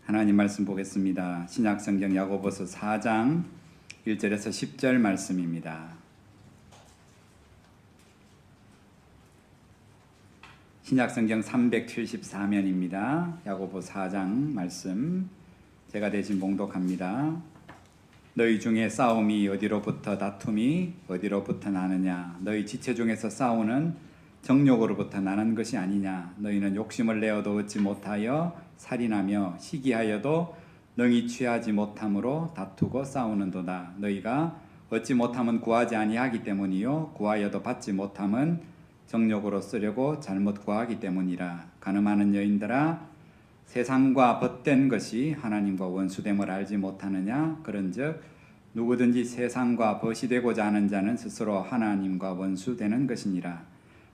하나님 말씀 보겠습니다. 신약성경 야고보서 4장 1절에서 10절 말씀입니다. 신약성경 374면입니다. 야고보 4장 말씀 제가 대신 봉독합니다. 너희 중에 싸움이 어디로부터 다툼이 어디로부터 나느냐? 너희 지체 중에서 싸우는 정욕으로부터 나는 것이 아니냐? 너희는 욕심을 내어도 얻지 못하여 살인하며 시기하여도 능히 취하지 못함으로 다투고 싸우는도다. 너희가 얻지 못함은 구하지 아니하기 때문이요 구하여도 받지 못함은 정욕으로 쓰려고 잘못 구하기 때문이라. 가늠하는 여인들아, 세상과 벗된 것이 하나님과 원수됨을 알지 못하느냐? 그런즉 누구든지 세상과 벗이 되고자 하는 자는 스스로 하나님과 원수되는 것이니라.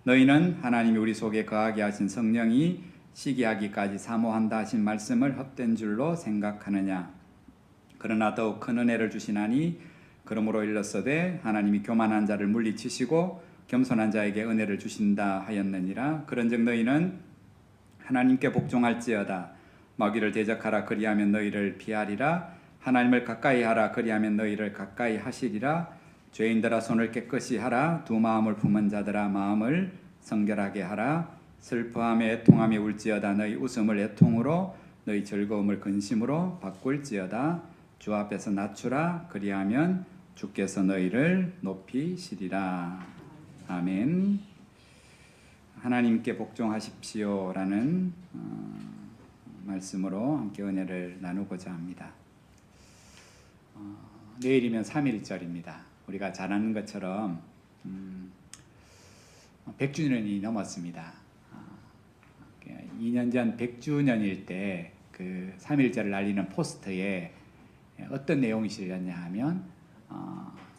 너희는 하나님이 우리 속에 거하게 하신 성령이 시기하기까지 사모한다 하신 말씀을 헛된 줄로 생각하느냐? 그러나 더욱 큰 은혜를 주시나니 그러므로 일렀으되 하나님이 교만한 자를 물리치시고 겸손한 자에게 은혜를 주신다 하였느니라. 그런즉 너희는 하나님께 복종할지어다. 마귀를 대적하라 그리하면 너희를 피하리라. 하나님을 가까이 하라 그리하면 너희를 가까이 하시리라. 죄인들아 손을 깨끗이 하라. 두 마음을 품은 자들아 마음을 성결하게 하라. 슬퍼하며 애통하며 울지어다. 너희 웃음을 애통으로 너희 즐거움을 근심으로 바꿀지어다. 주 앞에서 낮추라. 그리하면 주께서 너희를 높이시리라. 아멘. 하나님께 복종하십시오라는 말씀으로 함께 은혜를 나누고자 합니다. 내일이면 3.1절입니다. 우리가 잘 아는 것처럼 100주년이 넘었습니다. 2년 전 100주년일 때 그 3.1절을 알리는 포스터에 어떤 내용이 실렸냐 하면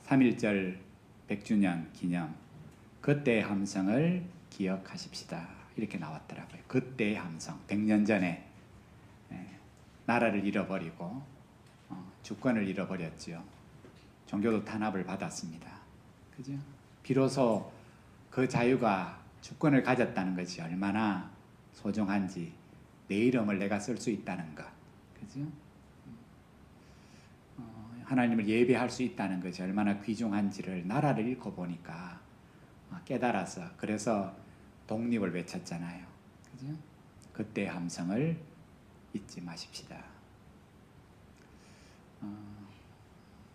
3.1절 100주년 기념 그때의 함성을 기억하십시다 이렇게 나왔더라고요. 그때의 함성, 100년 전에 나라를 잃어버리고 주권을 잃어버렸지요. 종교도 탄압을 받았습니다. 그죠? 비로소 그 자유가 주권을 가졌다는 것이 얼마나 소중한지, 내 이름을 내가 쓸 수 있다는 것, 그죠? 하나님을 예배할 수 있다는 것이 얼마나 귀중한지를 나라를 잃고 보니까 깨달아서 그래서 독립을 외쳤잖아요. 그죠? 그때 함성을 잊지 마십시다.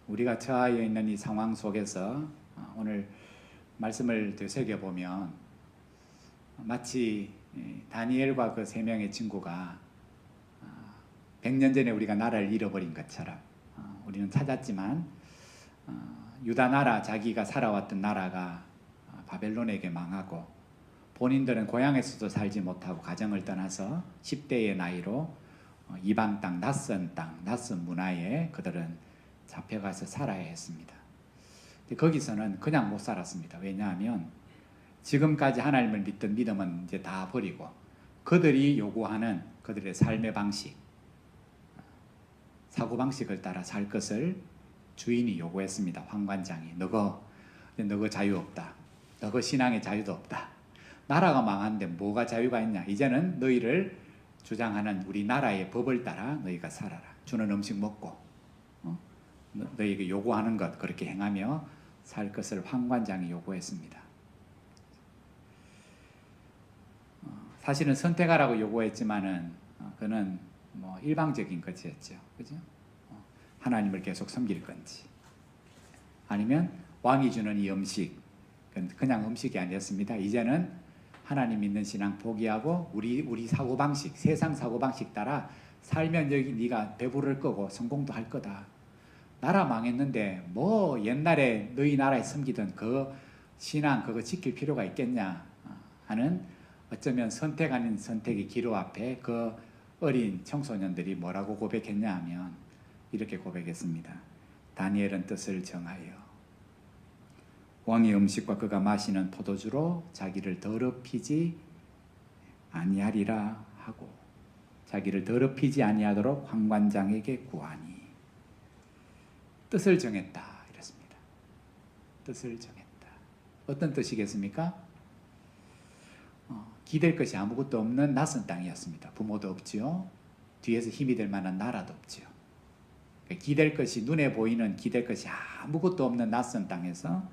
우리가 처하여 있는 이 상황 속에서 오늘 말씀을 되새겨보면 마치 다니엘과 그 3명의 친구가 100년 전에 우리가 나라를 잃어버린 것처럼 우리는 찾았지만 유다 나라, 자기가 살아왔던 나라가 바벨론에게 망하고 본인들은 고향에서도 살지 못하고 가정을 떠나서 10대의 나이로 이방 땅, 낯선 문화에 그들은 잡혀가서 살아야 했습니다. 거기서는 그냥 못 살았습니다. 왜냐하면 지금까지 하나님을 믿던 믿음은 이제 다 버리고 그들이 요구하는 그들의 삶의 방식, 사고방식을 따라 살 것을 주인이 요구했습니다. 황관장이 너거 자유 없다. 너거 신앙의 자유도 없다. 나라가 망한데 뭐가 자유가 있냐. 이제는 너희를 주장하는 우리 나라의 법을 따라 너희가 살아라. 주는 음식 먹고 너희에게 요구하는 것 그렇게 행하며 살 것을 황관장이 요구했습니다. 사실은 선택하라고 요구했지만은 그는 일방적인 것이었죠. 그죠? 하나님을 계속 섬길 건지 아니면 왕이 주는 이 음식 그냥 음식이 아니었습니다. 이제는 하나님 믿는 신앙 포기하고 우리 사고방식, 세상 사고방식 따라 살면 여기 네가 배부를 거고 성공도 할 거다. 나라 망했는데 뭐 옛날에 너희 나라에 섬기던 그 신앙 그거 지킬 필요가 있겠냐 하는 어쩌면 선택 아닌 선택의 기로 앞에 그 어린 청소년들이 뭐라고 고백했냐 하면 이렇게 고백했습니다. 다니엘은 뜻을 정하여 왕의 음식과 그가 마시는 포도주로 자기를 더럽히지 아니하리라 하고 자기를 더럽히지 아니하도록 황관장에게 구하니 뜻을 정했다 이랬습니다. 뜻을 정했다. 어떤 뜻이겠습니까? 기댈 것이 아무것도 없는 낯선 땅이었습니다. 부모도 없지요. 뒤에서 힘이 될 만한 나라도 없죠. 기댈 것이 눈에 보이는 기댈 것이 아무것도 없는 낯선 땅에서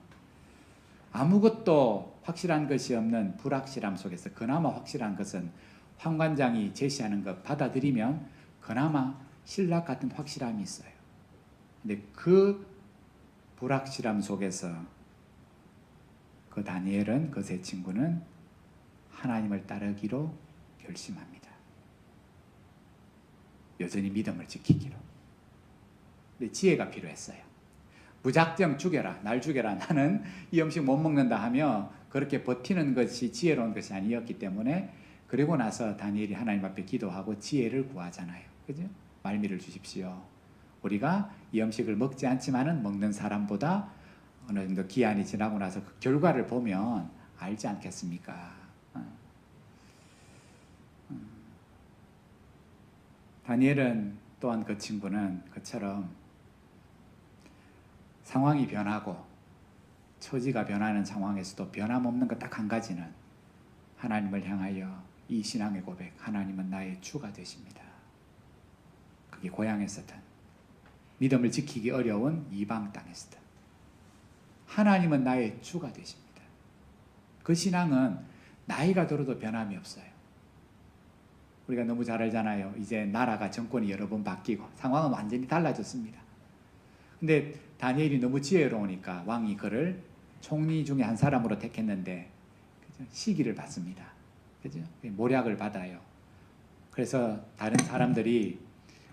아무것도 확실한 것이 없는 불확실함 속에서 그나마 확실한 것은 황관장이 제시하는 것 받아들이면 그나마 신락 같은 확실함이 있어요. 근데 그 불확실함 속에서 그 다니엘은 그 세 친구는 하나님을 따르기로 결심합니다. 여전히 믿음을 지키기로. 근데 지혜가 필요했어요. 무작정 죽여라, 날 죽여라, 나는 이 음식 못 먹는다 하며 그렇게 버티는 것이 지혜로운 것이 아니었기 때문에 그리고 나서 다니엘이 하나님 앞에 기도하고 지혜를 구하잖아요. 그죠? 말미를 주십시오. 우리가 이 음식을 먹지 않지만은 먹는 사람보다 어느 정도 기한이 지나고 나서 그 결과를 보면 알지 않겠습니까? 다니엘은 또한 그 친구는 그처럼 상황이 변하고 처지가 변하는 상황에서도 변함없는 것 딱 한 가지는 하나님을 향하여 이 신앙의 고백, 하나님은 나의 주가 되십니다. 그게 고향에서든 믿음을 지키기 어려운 이방 땅에서든 하나님은 나의 주가 되십니다. 그 신앙은 나이가 들어도 변함이 없어요. 우리가 너무 잘 알잖아요. 이제 나라가 정권이 여러 번 바뀌고 상황은 완전히 달라졌습니다. 근데 다니엘이 너무 지혜로우니까 왕이 그를 총리 중에 한 사람으로 택했는데 그죠? 시기를 받습니다. 그죠? 모략을 받아요. 그래서 다른 사람들이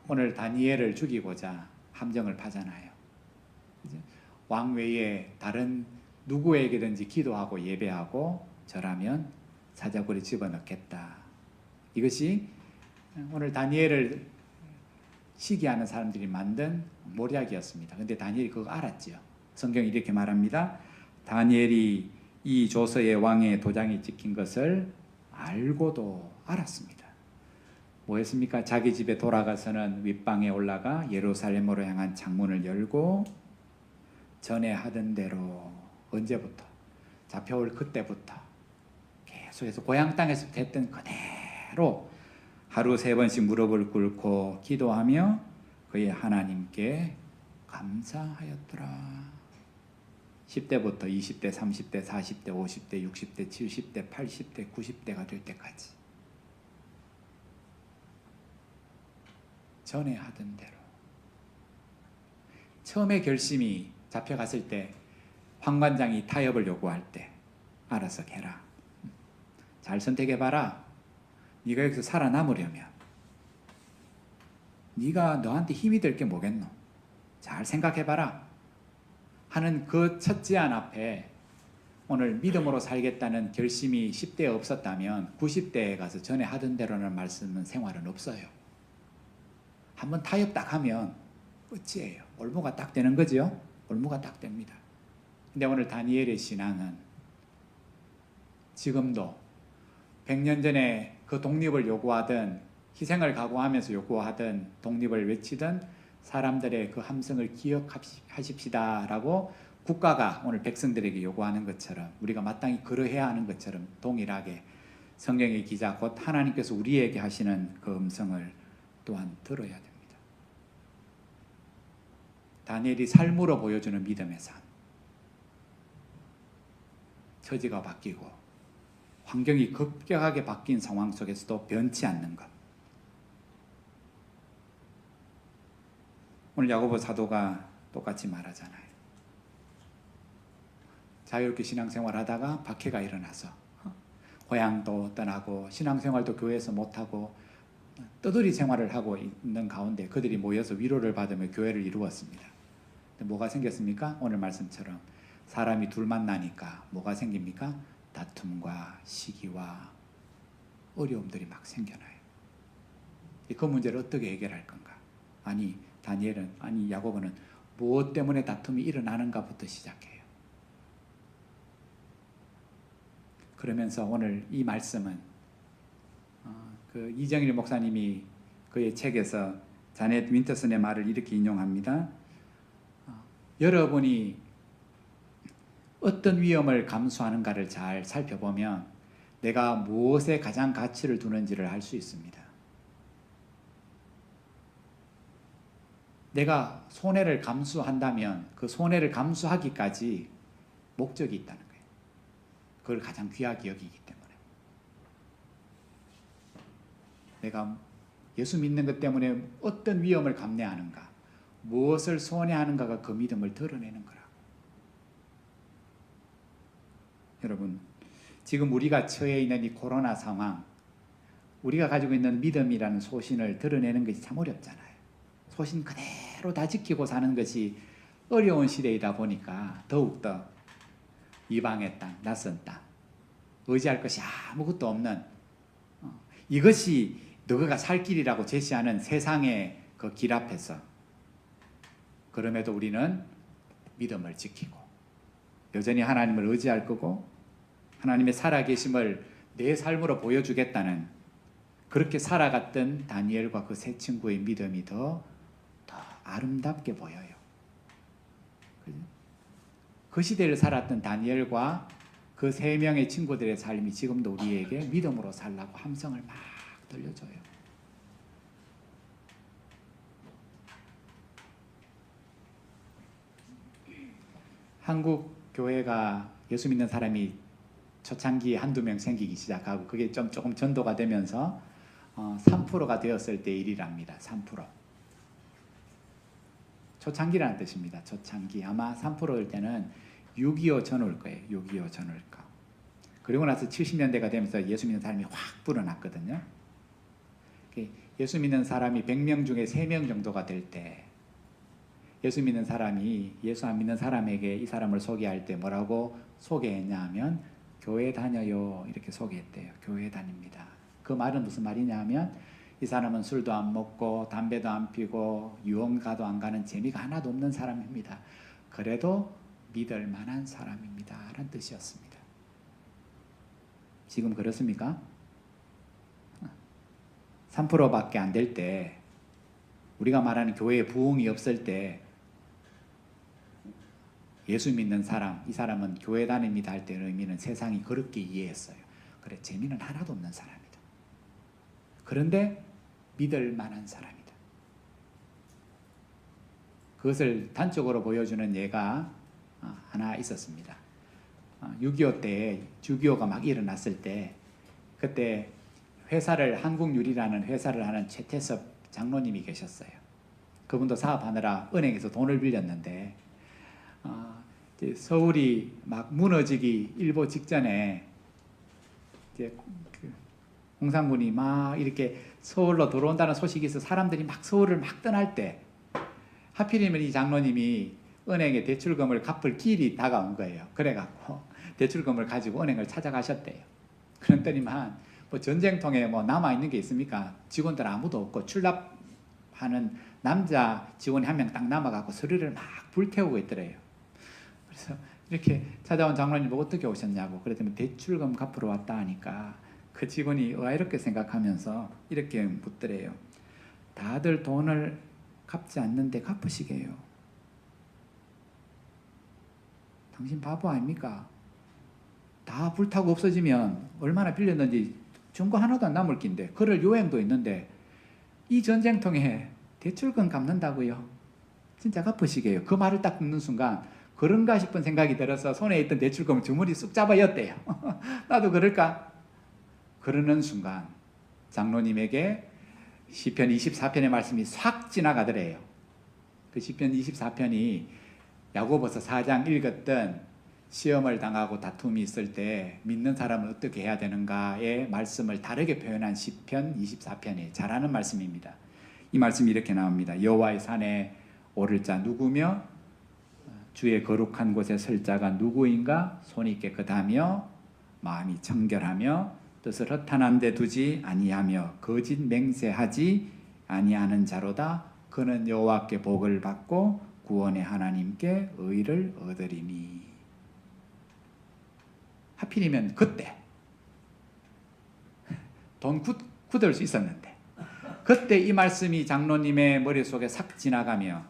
오늘 다니엘을 죽이고자 함정을 파잖아요. 그죠? 왕 외에 다른 누구에게든지 기도하고 예배하고 절하면 사자굴에 집어넣겠다. 이것이 오늘 다니엘을 시기하는 사람들이 만든 모략이었습니다. 근데 다니엘이 그거 알았죠. 성경이 이렇게 말합니다. 다니엘이 이 조서의 왕의 도장이 찍힌 것을 알고도 알았습니다. 뭐였습니까? 자기 집에 돌아가서는 윗방에 올라가 예루살렘으로 향한 창문을 열고 전에 하던 대로 언제부터? 잡혀올 그때부터 계속해서 고향 땅에서 했던 그대로 하루 3번씩 무릎을 꿇고 기도하며 그의 하나님께 감사하였더라. 10대부터 20대, 30대, 40대, 50대, 60대, 70대, 80대, 90대가 될 때까지 전에 하던 대로. 처음에 결심이 잡혀갔을 때 황관장이 타협을 요구할 때 알아서 해라. 잘 선택해봐라. 네가 여기서 살아남으려면 네가 너한테 힘이 될 게 뭐겠노? 잘 생각해봐라 하는 그 첫 제안 앞에 오늘 믿음으로 살겠다는 결심이 10대에 없었다면 90대에 가서 전에 하던 대로는 말씀은 생활은 없어요. 한번 타협 딱 하면 끝이에요. 올무가 딱 되는 거죠. 올무가 딱 됩니다. 근데 오늘 다니엘의 신앙은 지금도 100년 전에 그 독립을 요구하던 희생을 각오하면서 요구하던 독립을 외치던 사람들의 그 함성을 기억하십시다라고 국가가 오늘 백성들에게 요구하는 것처럼 우리가 마땅히 그러해야 하는 것처럼 동일하게 성경의 기자 곧 하나님께서 우리에게 하시는 그 음성을 또한 들어야 됩니다. 다니엘이 삶으로 보여주는 믿음의 삶. 처지가 바뀌고 환경이 급격하게 바뀐 상황 속에서도 변치 않는 것. 오늘 야고보 사도가 똑같이 말하잖아요. 자유롭게 신앙생활 하다가 박해가 일어나서 고향도 떠나고 신앙생활도 교회에서 못하고 떠돌이 생활을 하고 있는 가운데 그들이 모여서 위로를 받으며 교회를 이루었습니다. 근데 뭐가 생겼습니까? 오늘 말씀처럼 사람이 둘 만나니까 뭐가 생깁니까? 다툼과 시기와 어려움들이 막 생겨나요. 그 문제를 어떻게 해결할 건가? 아니 다니엘은 아니 야고보는 무엇 때문에 다툼이 일어나는가부터 시작해요. 그러면서 오늘 이 말씀은 그 이정일 목사님이 그의 책에서 자넷 윈터슨의 말을 이렇게 인용합니다. 여러분이 어떤 위험을 감수하는가를 잘 살펴보면 내가 무엇에 가장 가치를 두는지를 알 수 있습니다. 내가 손해를 감수한다면 그 손해를 감수하기까지 목적이 있다는 거예요. 그걸 가장 귀하게 여기기 때문에. 내가 예수 믿는 것 때문에 어떤 위험을 감내하는가, 무엇을 손해하는가가 그 믿음을 드러내는 거라. 여러분, 지금 우리가 처해 있는 이 코로나 상황, 우리가 가지고 있는 믿음이라는 소신을 드러내는 것이 참 어렵잖아요. 소신 그대로 다 지키고 사는 것이 어려운 시대이다 보니까 더욱더 이방의 땅, 낯선 땅, 의지할 것이 아무것도 없는 이것이 너가 살 길이라고 제시하는 세상의 그 길 앞에서 그럼에도 우리는 믿음을 지키고 여전히 하나님을 의지할 거고 하나님의 살아계심을 내 삶으로 보여주겠다는 그렇게 살아갔던 다니엘과 그 세 친구의 믿음이 더 아름답게 보여요. 그 시대를 살았던 다니엘과 그 세 명의 친구들의 삶이 지금도 우리에게 믿음으로 살라고 함성을 막 들려줘요. 한국 교회가 예수 믿는 사람이 초창기에 한두 명 생기기 시작하고 그게 좀 조금 전도가 되면서 3%가 되었을 때 일이랍니다. 3%. 초창기라는 뜻입니다. 초창기. 아마 3%일 때는 6.25 전후일 거예요. 6.25 전후일 거. 그리고 나서 70년대가 되면서 예수 믿는 사람이 확 불어났거든요. 예수 믿는 사람이 100명 중에 3명 정도가 될 때 예수 믿는 사람이 예수 안 믿는 사람에게 이 사람을 소개할 때 뭐라고 소개했냐 하면 교회 다녀요 이렇게 소개했대요. 교회 다닙니다. 그 말은 무슨 말이냐 하면 이 사람은 술도 안 먹고 담배도 안 피고 유흥가도 안 가는 재미가 하나도 없는 사람입니다. 그래도 믿을 만한 사람입니다. 라는 뜻이었습니다. 지금 그렇습니까? 3%밖에 안 될 때 우리가 말하는 교회에 부흥이 없을 때 예수 믿는 사람, 이 사람은 교회 다닙니다 할 때의 의미는 세상이 그렇게 이해했어요. 그래, 재미는 하나도 없는 사람이다. 그런데 믿을 만한 사람이다. 그것을 단적으로 보여주는 예가 하나 있었습니다. 6.25 때 주기호가 막 일어났을 때 그때 회사를 한국유리라는 회사를 하는 최태섭 장로님이 계셨어요. 그분도 사업하느라 은행에서 돈을 빌렸는데 이제 서울이 막 무너지기 일보 직전에 이제 공산군이 막 이렇게 서울로 들어온다는 소식이 있어 사람들이 막 서울을 막 떠날 때 하필이면 이 장로님이 은행에 대출금을 갚을 길이 다가온 거예요. 그래갖고 대출금을 가지고 은행을 찾아가셨대요. 그랬더니만 뭐 전쟁통에 뭐 남아있는 게 있습니까? 직원들 아무도 없고 출납하는 남자 직원이 한 명 딱 남아갖고 서류를 막 불태우고 있더래요. 그래서 이렇게 찾아온 장로님 보고 어떻게 오셨냐고 그랬더니 대출금 갚으러 왔다 하니까 그 직원이 의아이롭게 생각하면서 이렇게 묻더래요. 다들 돈을 갚지 않는데 갚으시게요. 당신 바보 아닙니까? 다 불타고 없어지면 얼마나 빌렸는지 증거 하나도 안 남을 낀데 그럴 요행도 있는데 이 전쟁통에 대출금 갚는다고요? 진짜 갚으시게요. 그 말을 딱 듣는 순간 그런가 싶은 생각이 들어서 손에 있던 대출금을 주머니 쑥 잡아였대요. 나도 그럴까? 그러는 순간 장로님에게 시편 24편의 말씀이 싹 지나가더래요. 그 시편 24편이 야고보서 4장 읽었던 시험을 당하고 다툼이 있을 때 믿는 사람은 어떻게 해야 되는가의 말씀을 다르게 표현한 시편 24편이 잘하는 말씀입니다. 이 말씀이 이렇게 나옵니다. 여호와의 산에 오를 자 누구며 주의 거룩한 곳에 설 자가 누구인가? 손이 깨끗하며 마음이 청결하며 뜻을 허탄한 데 두지 아니하며 거짓 맹세하지 아니하는 자로다. 그는 여호와께 복을 받고 구원의 하나님께 의를 얻으리니. 하필이면 그때 돈 굳을 수 있었는데 그때 이 말씀이 장로님의 머릿속에 싹 지나가며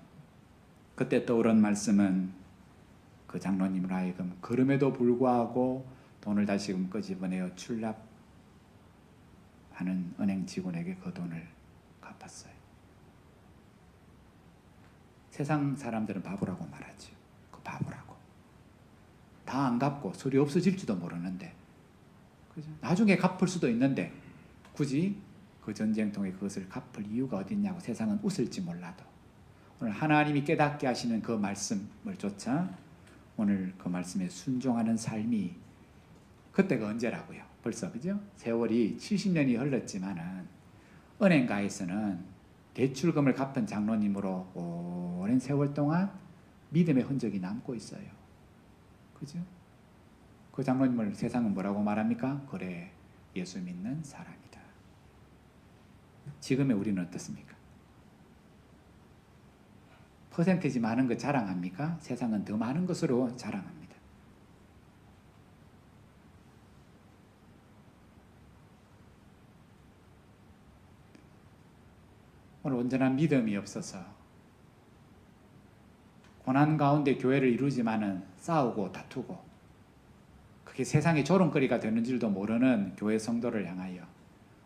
그때 떠오른 말씀은 그 장로님을 하여금 그럼에도 불구하고 돈을 다시금 끄집어내어 출납하는 은행 직원에게 그 돈을 갚았어요. 세상 사람들은 바보라고 말하죠. 그 바보라고. 다 안 갚고 소리 없어질지도 모르는데, 그죠? 나중에 갚을 수도 있는데 굳이 그 전쟁통에 그것을 갚을 이유가 어딨냐고 세상은 웃을지 몰라도 오늘 하나님이 깨닫게 하시는 그 말씀을 쫓아 오늘 그 말씀에 순종하는 삶이, 그때가 언제라고요? 벌써, 그죠? 세월이 70년이 흘렀지만은 은행가에서는 대출금을 갚은 장로님으로 오랜 세월 동안 믿음의 흔적이 남고 있어요. 그죠? 그 장로님을 세상은 뭐라고 말합니까? 그래, 예수 믿는 사람이다. 지금의 우리는 어떻습니까? 퍼센테이지 많은 것 자랑합니까? 세상은 더 많은 것으로 자랑합니다. 오늘 온전한 믿음이 없어서 고난 가운데 교회를 이루지만은 싸우고 다투고 그게 세상의 조롱거리가 되는 줄도 모르는 교회 성도를 향하여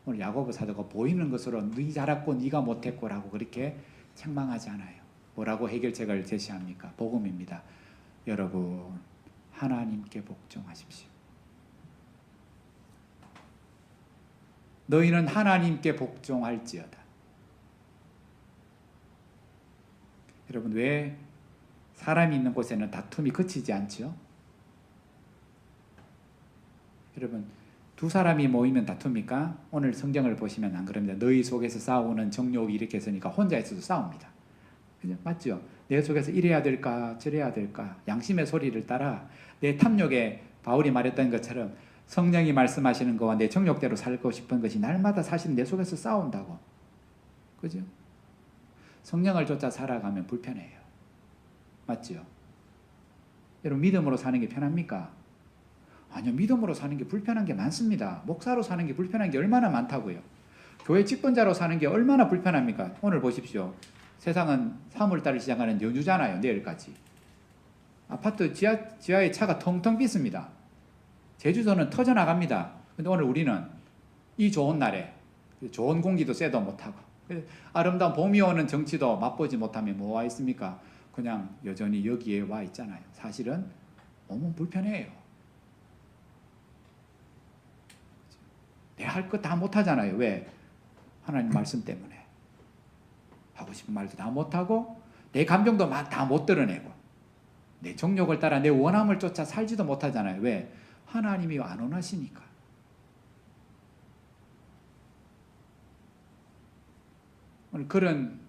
오늘 야고보 사도가 보이는 것으로 네 잘했고 네가 못했고라고 그렇게 책망하지 않아요. 뭐라고 해결책을 제시합니까? 복음입니다. 여러분, 하나님께 복종하십시오. 너희는 하나님께 복종할지어다. 여러분, 왜 사람이 있는 곳에는 다툼이 그치지 않죠? 여러분, 두 사람이 모이면 다툽니까? 오늘 성경을 보시면 안 그럽니다. 너희 속에서 싸우는 정욕이 이렇게 있으니까 혼자 있어도 싸웁니다. 그죠? 맞죠? 내 속에서 이래야 될까 저래야 될까 양심의 소리를 따라 내 탐욕에 바울이 말했던 것처럼 성령이 말씀하시는 거와 내 정욕대로 살고 싶은 것이 날마다 사실 내 속에서 싸운다고. 그죠? 성령을 쫓아 살아가면 불편해요. 맞죠? 여러분, 믿음으로 사는 게 편합니까? 아니요, 믿음으로 사는 게 불편한 게 많습니다. 목사로 사는 게 불편한 게 얼마나 많다고요. 교회 직분자로 사는 게 얼마나 불편합니까? 오늘 보십시오. 세상은 3월달을 시작하는 연휴잖아요. 내일까지. 아파트 지하에 차가 텅텅 빗습니다. 제주도는 터져나갑니다. 근데 오늘 우리는 이 좋은 날에 좋은 공기도 쐬도 못하고 아름다운 봄이 오는 정치도 맛보지 못하면 뭐가 있습니까? 그냥 여전히 여기에 와 있잖아요. 사실은 너무 불편해요. 내 할 것 다 못하잖아요. 왜? 하나님 말씀 때문에. 하고 싶은 말도 다 못하고 내 감정도 다 못 드러내고 내 정욕을 따라 내 원함을 쫓아 살지도 못하잖아요. 왜? 하나님이 안 원하시니까. 오늘 그런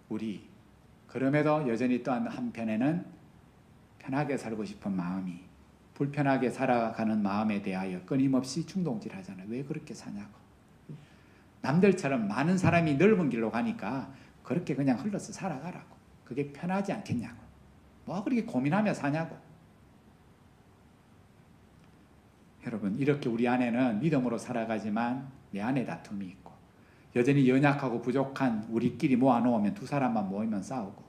우리, 그럼에도 여전히 또 한편에는 편하게 살고 싶은 마음이, 불편하게 살아가는 마음에 대하여 끊임없이 충동질하잖아요. 왜 그렇게 사냐고. 남들처럼 많은 사람이 넓은 길로 가니까 그렇게 그냥 흘러서 살아가라고. 그게 편하지 않겠냐고. 뭐 그렇게 고민하며 사냐고. 여러분, 이렇게 우리 안에는 믿음으로 살아가지만 내 안에 다툼이 있고 여전히 연약하고 부족한 우리끼리 모아놓으면 두 사람만 모이면 싸우고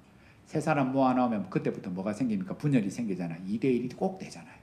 세 사람 모아놓으면 그때부터 뭐가 생깁니까? 분열이 생기잖아요. 2대1이 꼭 되잖아요.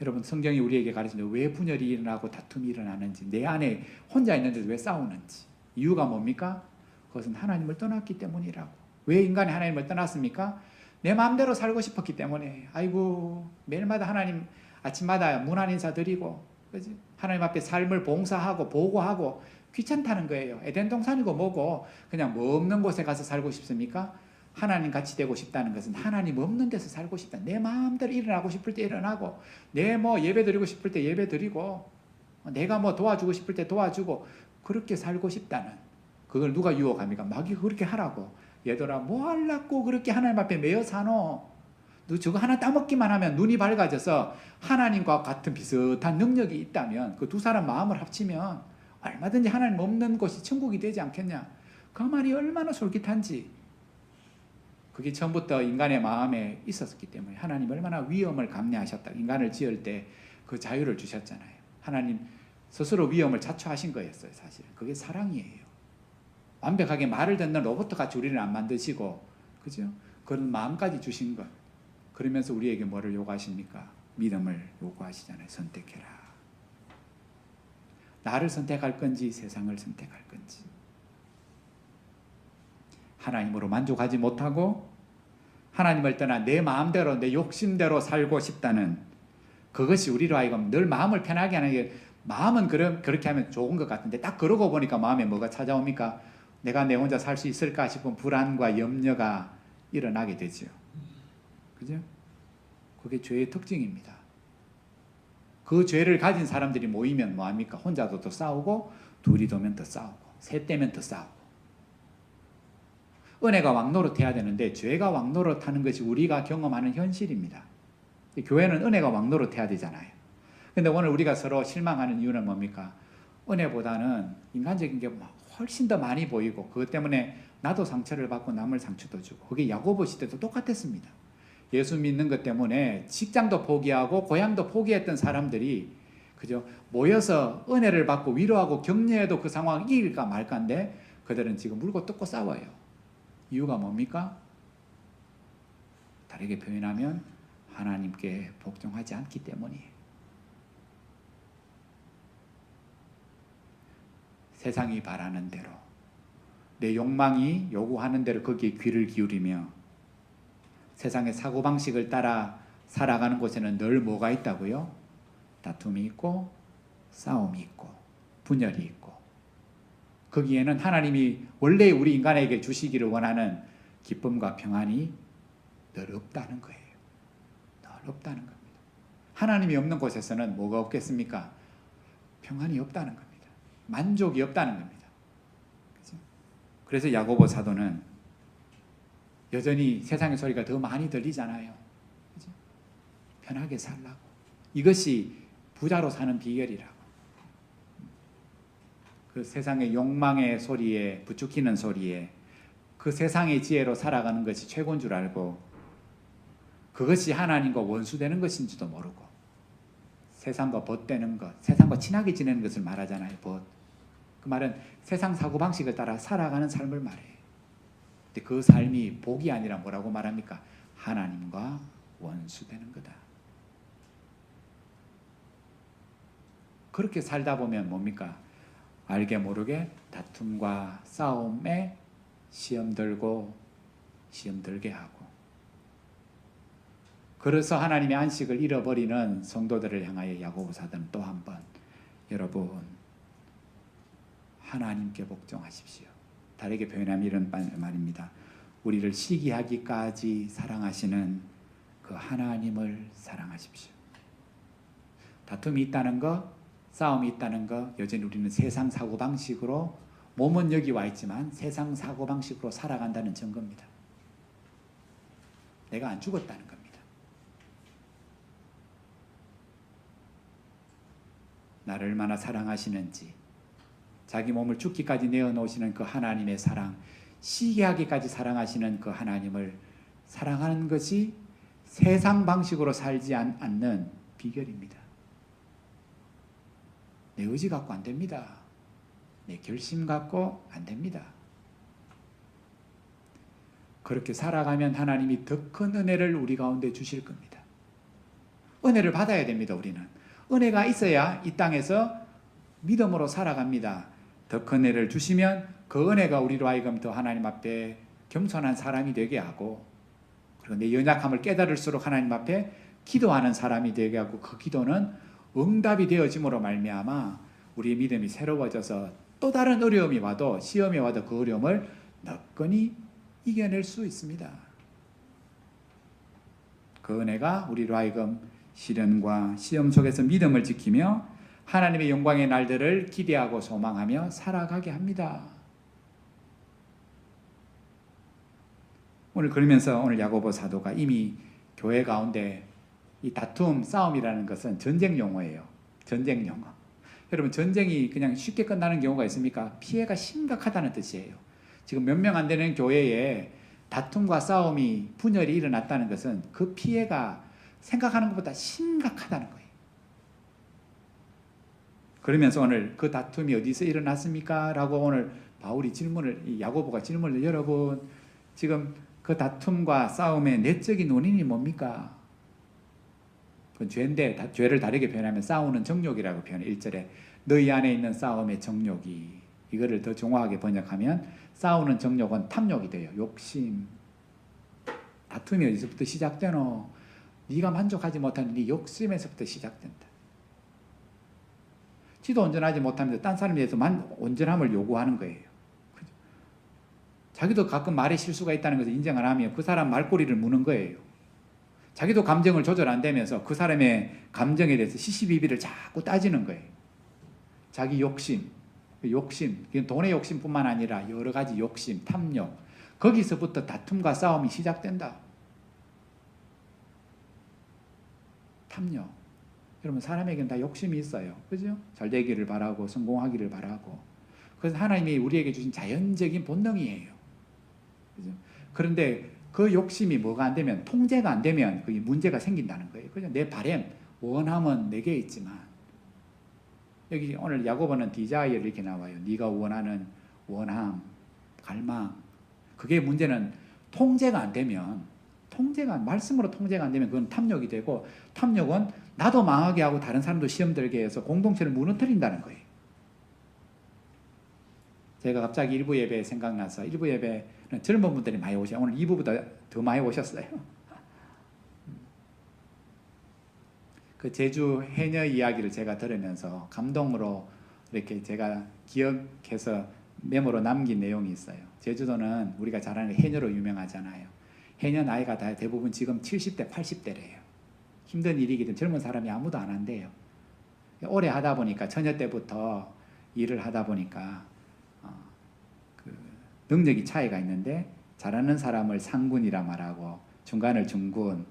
여러분, 성경이 우리에게 가르치는 왜 분열이 일어나고 다툼이 일어나는지, 내 안에 혼자 있는데도 왜 싸우는지, 이유가 뭡니까? 그것은 하나님을 떠났기 때문이라고. 왜 인간이 하나님을 떠났습니까? 내 마음대로 살고 싶었기 때문에. 아이고, 매일마다 하나님 아침마다 문안 인사 드리고, 그지? 하나님 앞에 삶을 봉사하고 보고하고 귀찮다는 거예요. 에덴 동산이고 뭐고 그냥 뭐 없는 곳에 가서 살고 싶습니까? 하나님 같이 되고 싶다는 것은 하나님 없는 데서 살고 싶다. 내 마음대로 일어나고 싶을 때 일어나고, 내 뭐 예배 드리고 싶을 때 예배 드리고, 내가 뭐 도와주고 싶을 때 도와주고, 그렇게 살고 싶다는, 그걸 누가 유혹합니까? 마귀가 그렇게 하라고. 얘들아, 뭐 하려고 그렇게 하나님 앞에 매여 사노? 너 저거 하나 따먹기만 하면 눈이 밝아져서 하나님과 같은 비슷한 능력이 있다면 그 두 사람 마음을 합치면 얼마든지 하나님 없는 곳이 천국이 되지 않겠냐. 그 말이 얼마나 솔깃한지. 그게 처음부터 인간의 마음에 있었기 때문에 하나님 얼마나 위험을 감내하셨다. 인간을 지을 때 그 자유를 주셨잖아요. 하나님 스스로 위험을 자초하신 거였어요. 사실 그게 사랑이에요. 완벽하게 말을 듣는 로봇같이 우리를 안 만드시고, 그죠? 그런 마음까지 주신 것. 그러면서 우리에게 뭐를 요구하십니까? 믿음을 요구하시잖아요. 선택해라. 나를 선택할 건지 세상을 선택할 건지. 하나님으로 만족하지 못하고 하나님을 떠나 내 마음대로 내 욕심대로 살고 싶다는 그것이 우리로 하여금 늘 마음을 편하게 하는 게 마음은 그렇게 하면 좋은 것 같은데 딱 그러고 보니까 마음에 뭐가 찾아옵니까? 내가 내 혼자 살 수 있을까 싶은 불안과 염려가 일어나게 되죠. 그죠? 그게 죄의 특징입니다. 그 죄를 가진 사람들이 모이면 뭐합니까? 혼자도 더 싸우고 둘이 되면 더 싸우고 셋 되면 더 싸우고 은혜가 왕노릇해야 되는데 죄가 왕노릇하는 것이 우리가 경험하는 현실입니다. 교회는 은혜가 왕노릇해야 되잖아요. 근데 오늘 우리가 서로 실망하는 이유는 뭡니까? 은혜보다는 인간적인 게 훨씬 더 많이 보이고 그것 때문에 나도 상처를 받고 남을 상처도 주고 그게 야고보 시대도 똑같았습니다. 예수 믿는 것 때문에 직장도 포기하고 고향도 포기했던 사람들이 그저 모여서 은혜를 받고 위로하고 격려해도 그 상황을 이길까 말까인데 그들은 지금 물고 뜯고 싸워요. 이유가 뭡니까? 다르게 표현하면 하나님께 복종하지 않기 때문이에요. 세상이 바라는 대로 내 욕망이 요구하는 대로 거기에 귀를 기울이며 세상의 사고방식을 따라 살아가는 곳에는 늘 뭐가 있다고요? 다툼이 있고 싸움이 있고 분열이 있고 거기에는 하나님이 원래 우리 인간에게 주시기를 원하는 기쁨과 평안이 늘 없다는 거예요. 늘 없다는 겁니다. 하나님이 없는 곳에서는 뭐가 없겠습니까? 평안이 없다는 겁니다. 만족이 없다는 겁니다. 그렇죠? 그래서 야고보 사도는 여전히 세상의 소리가 더 많이 들리잖아요. 그렇죠? 편하게 살라고. 이것이 부자로 사는 비결이라고. 그 세상의 욕망의 소리에 부추기는 소리에 그 세상의 지혜로 살아가는 것이 최고인 줄 알고 그것이 하나님과 원수되는 것인지도 모르고 세상과 벗되는 것, 세상과 친하게 지내는 것을 말하잖아요. 벗. 그 말은 세상 사고방식을 따라 살아가는 삶을 말해요. 근데 그 삶이 복이 아니라 뭐라고 말합니까? 하나님과 원수되는 거다. 그렇게 살다 보면 뭡니까? 알게 모르게 다툼과 싸움에 시험 들고 시험 들게 하고 그래서 하나님의 안식을 잃어버리는 성도들을 향하여 야고보 사도는 또 한 번 여러분 하나님께 복종하십시오. 다르게 표현하면 이런 말입니다. 우리를 시기하기까지 사랑하시는 그 하나님을 사랑하십시오. 다툼이 있다는 거, 싸움이 있다는 거, 여전히 우리는 세상 사고방식으로 몸은 여기 와 있지만 세상 사고방식으로 살아간다는 증거입니다. 내가 안 죽었다는 겁니다. 나를 얼마나 사랑하시는지 자기 몸을 죽기까지 내어놓으시는 그 하나님의 사랑, 시기하기까지 사랑하시는 그 하나님을 사랑하는 것이 세상 방식으로 살지 않는 비결입니다. 내 의지 갖고 안 됩니다. 내 결심 갖고 안 됩니다. 그렇게 살아가면 하나님이 더 큰 은혜를 우리 가운데 주실 겁니다. 은혜를 받아야 됩니다. 우리는 은혜가 있어야 이 땅에서 믿음으로 살아갑니다. 더 큰 은혜를 주시면 그 은혜가 우리로 하여금 더 하나님 앞에 겸손한 사람이 되게 하고 그리고 내 연약함을 깨달을수록 하나님 앞에 기도하는 사람이 되게 하고 그 기도는 응답이 되어짐으로 말미암아 우리의 믿음이 새로워져서 또 다른 어려움이 와도 시험이 와도 그 어려움을 너끈히 이겨낼 수 있습니다. 그 은혜가 우리로 하여금 시련과 시험 속에서 믿음을 지키며 하나님의 영광의 날들을 기대하고 소망하며 살아가게 합니다. 오늘 그러면서 오늘 야고보 사도가 이미 교회 가운데 이 다툼, 싸움이라는 것은 전쟁 용어예요. 전쟁 용어. 여러분 전쟁이 그냥 쉽게 끝나는 경우가 있습니까? 피해가 심각하다는 뜻이에요. 지금 몇 명 안 되는 교회에 다툼과 싸움이 분열이 일어났다는 것은 그 피해가 생각하는 것보다 심각하다는 거예요. 그러면서 오늘 그 다툼이 어디서 일어났습니까? 라고 오늘 바울이 야고보가 질문을 여러분 지금 그 다툼과 싸움의 내적인 원인이 뭡니까? 그건 죄인데 죄를 다르게 표현하면 싸우는 정욕이라고 표현해 1절에 너희 안에 있는 싸움의 정욕이 이거를 더 정확하게 번역하면 싸우는 정욕은 탐욕이 돼요. 욕심. 다툼이 어디서부터 시작되노? 네가 만족하지 못하는 네 욕심에서부터 시작된다. 지도 운전하지 못하면서 딴 사람에 대해서 온전함을 요구하는 거예요. 그죠? 자기도 가끔 말에 실수가 있다는 것을 인정 안 하면 그 사람 말꼬리를 무는 거예요. 자기도 감정을 조절 안 되면서 그 사람의 감정에 대해서 시시비비를 자꾸 따지는 거예요. 자기 욕심, 돈의 욕심뿐만 아니라 여러 가지 욕심, 탐욕, 거기서부터 다툼과 싸움이 시작된다. 탐욕. 여러분 사람에게는 다 욕심이 있어요. 그죠? 잘 되기를 바라고 성공하기를 바라고. 그래서 하나님이 우리에게 주신 자연적인 본능이에요. 그죠? 그런데 그 욕심이 뭐가 안 되면, 통제가 안 되면 그게 문제가 생긴다는 거예요. 그죠? 내 바램, 원함은 내게 있지만, 여기 오늘 야고보는 디자이어를 이렇게 나와요. 네가 원하는 원함, 갈망. 그게 문제는 통제가 안 되면, 말씀으로 통제가 안 되면 그건 탐욕이 되고, 탐욕은 나도 망하게 하고 다른 사람도 시험 들게 해서 공동체를 무너뜨린다는 거예요. 제가 갑자기 일부 예배 생각나서, 일부 예배는 젊은 분들이 많이 오셔요. 오늘 2부보다 더 많이 오셨어요. 그 제주 해녀 이야기를 제가 들으면서 감동으로 이렇게 제가 기억해서 메모로 남긴 내용이 있어요. 제주도는 우리가 잘 아는 해녀로 유명하잖아요. 해녀 나이가 다 대부분 지금 70대, 80대래요. 힘든 일이기든 젊은 사람이 아무도 안 한대요. 오래 하다 보니까, 처녀 때부터 일을 하다 보니까 그 능력이 차이가 있는데, 잘하는 사람을 상군이라 말하고 중간을 중군,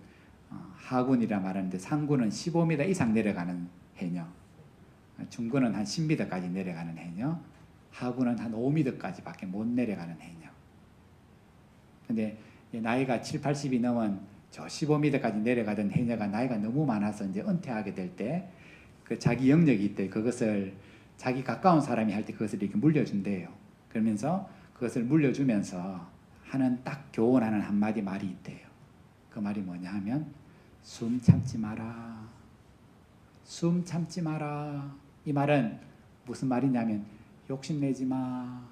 하군이라 말하는데, 상군은 15m 이상 내려가는 해녀, 중군은 한 10m까지 내려가는 해녀, 하군은 한 5m까지 밖에 못 내려가는 해녀. 근데 나이가 7, 80이 넘은 저 15m까지 내려가던 해녀가 나이가 너무 많아서 이제 은퇴하게 될 때, 그 자기 영역이 있대. 그것을 자기 가까운 사람이 할 때 그것을 이렇게 물려준대요. 그러면서 그것을 물려주면서 하는 딱 교훈하는 한마디 말이 있대요. 그 말이 뭐냐 하면, 숨 참지 마라. 숨 참지 마라. 이 말은 무슨 말이냐면, 욕심내지 마.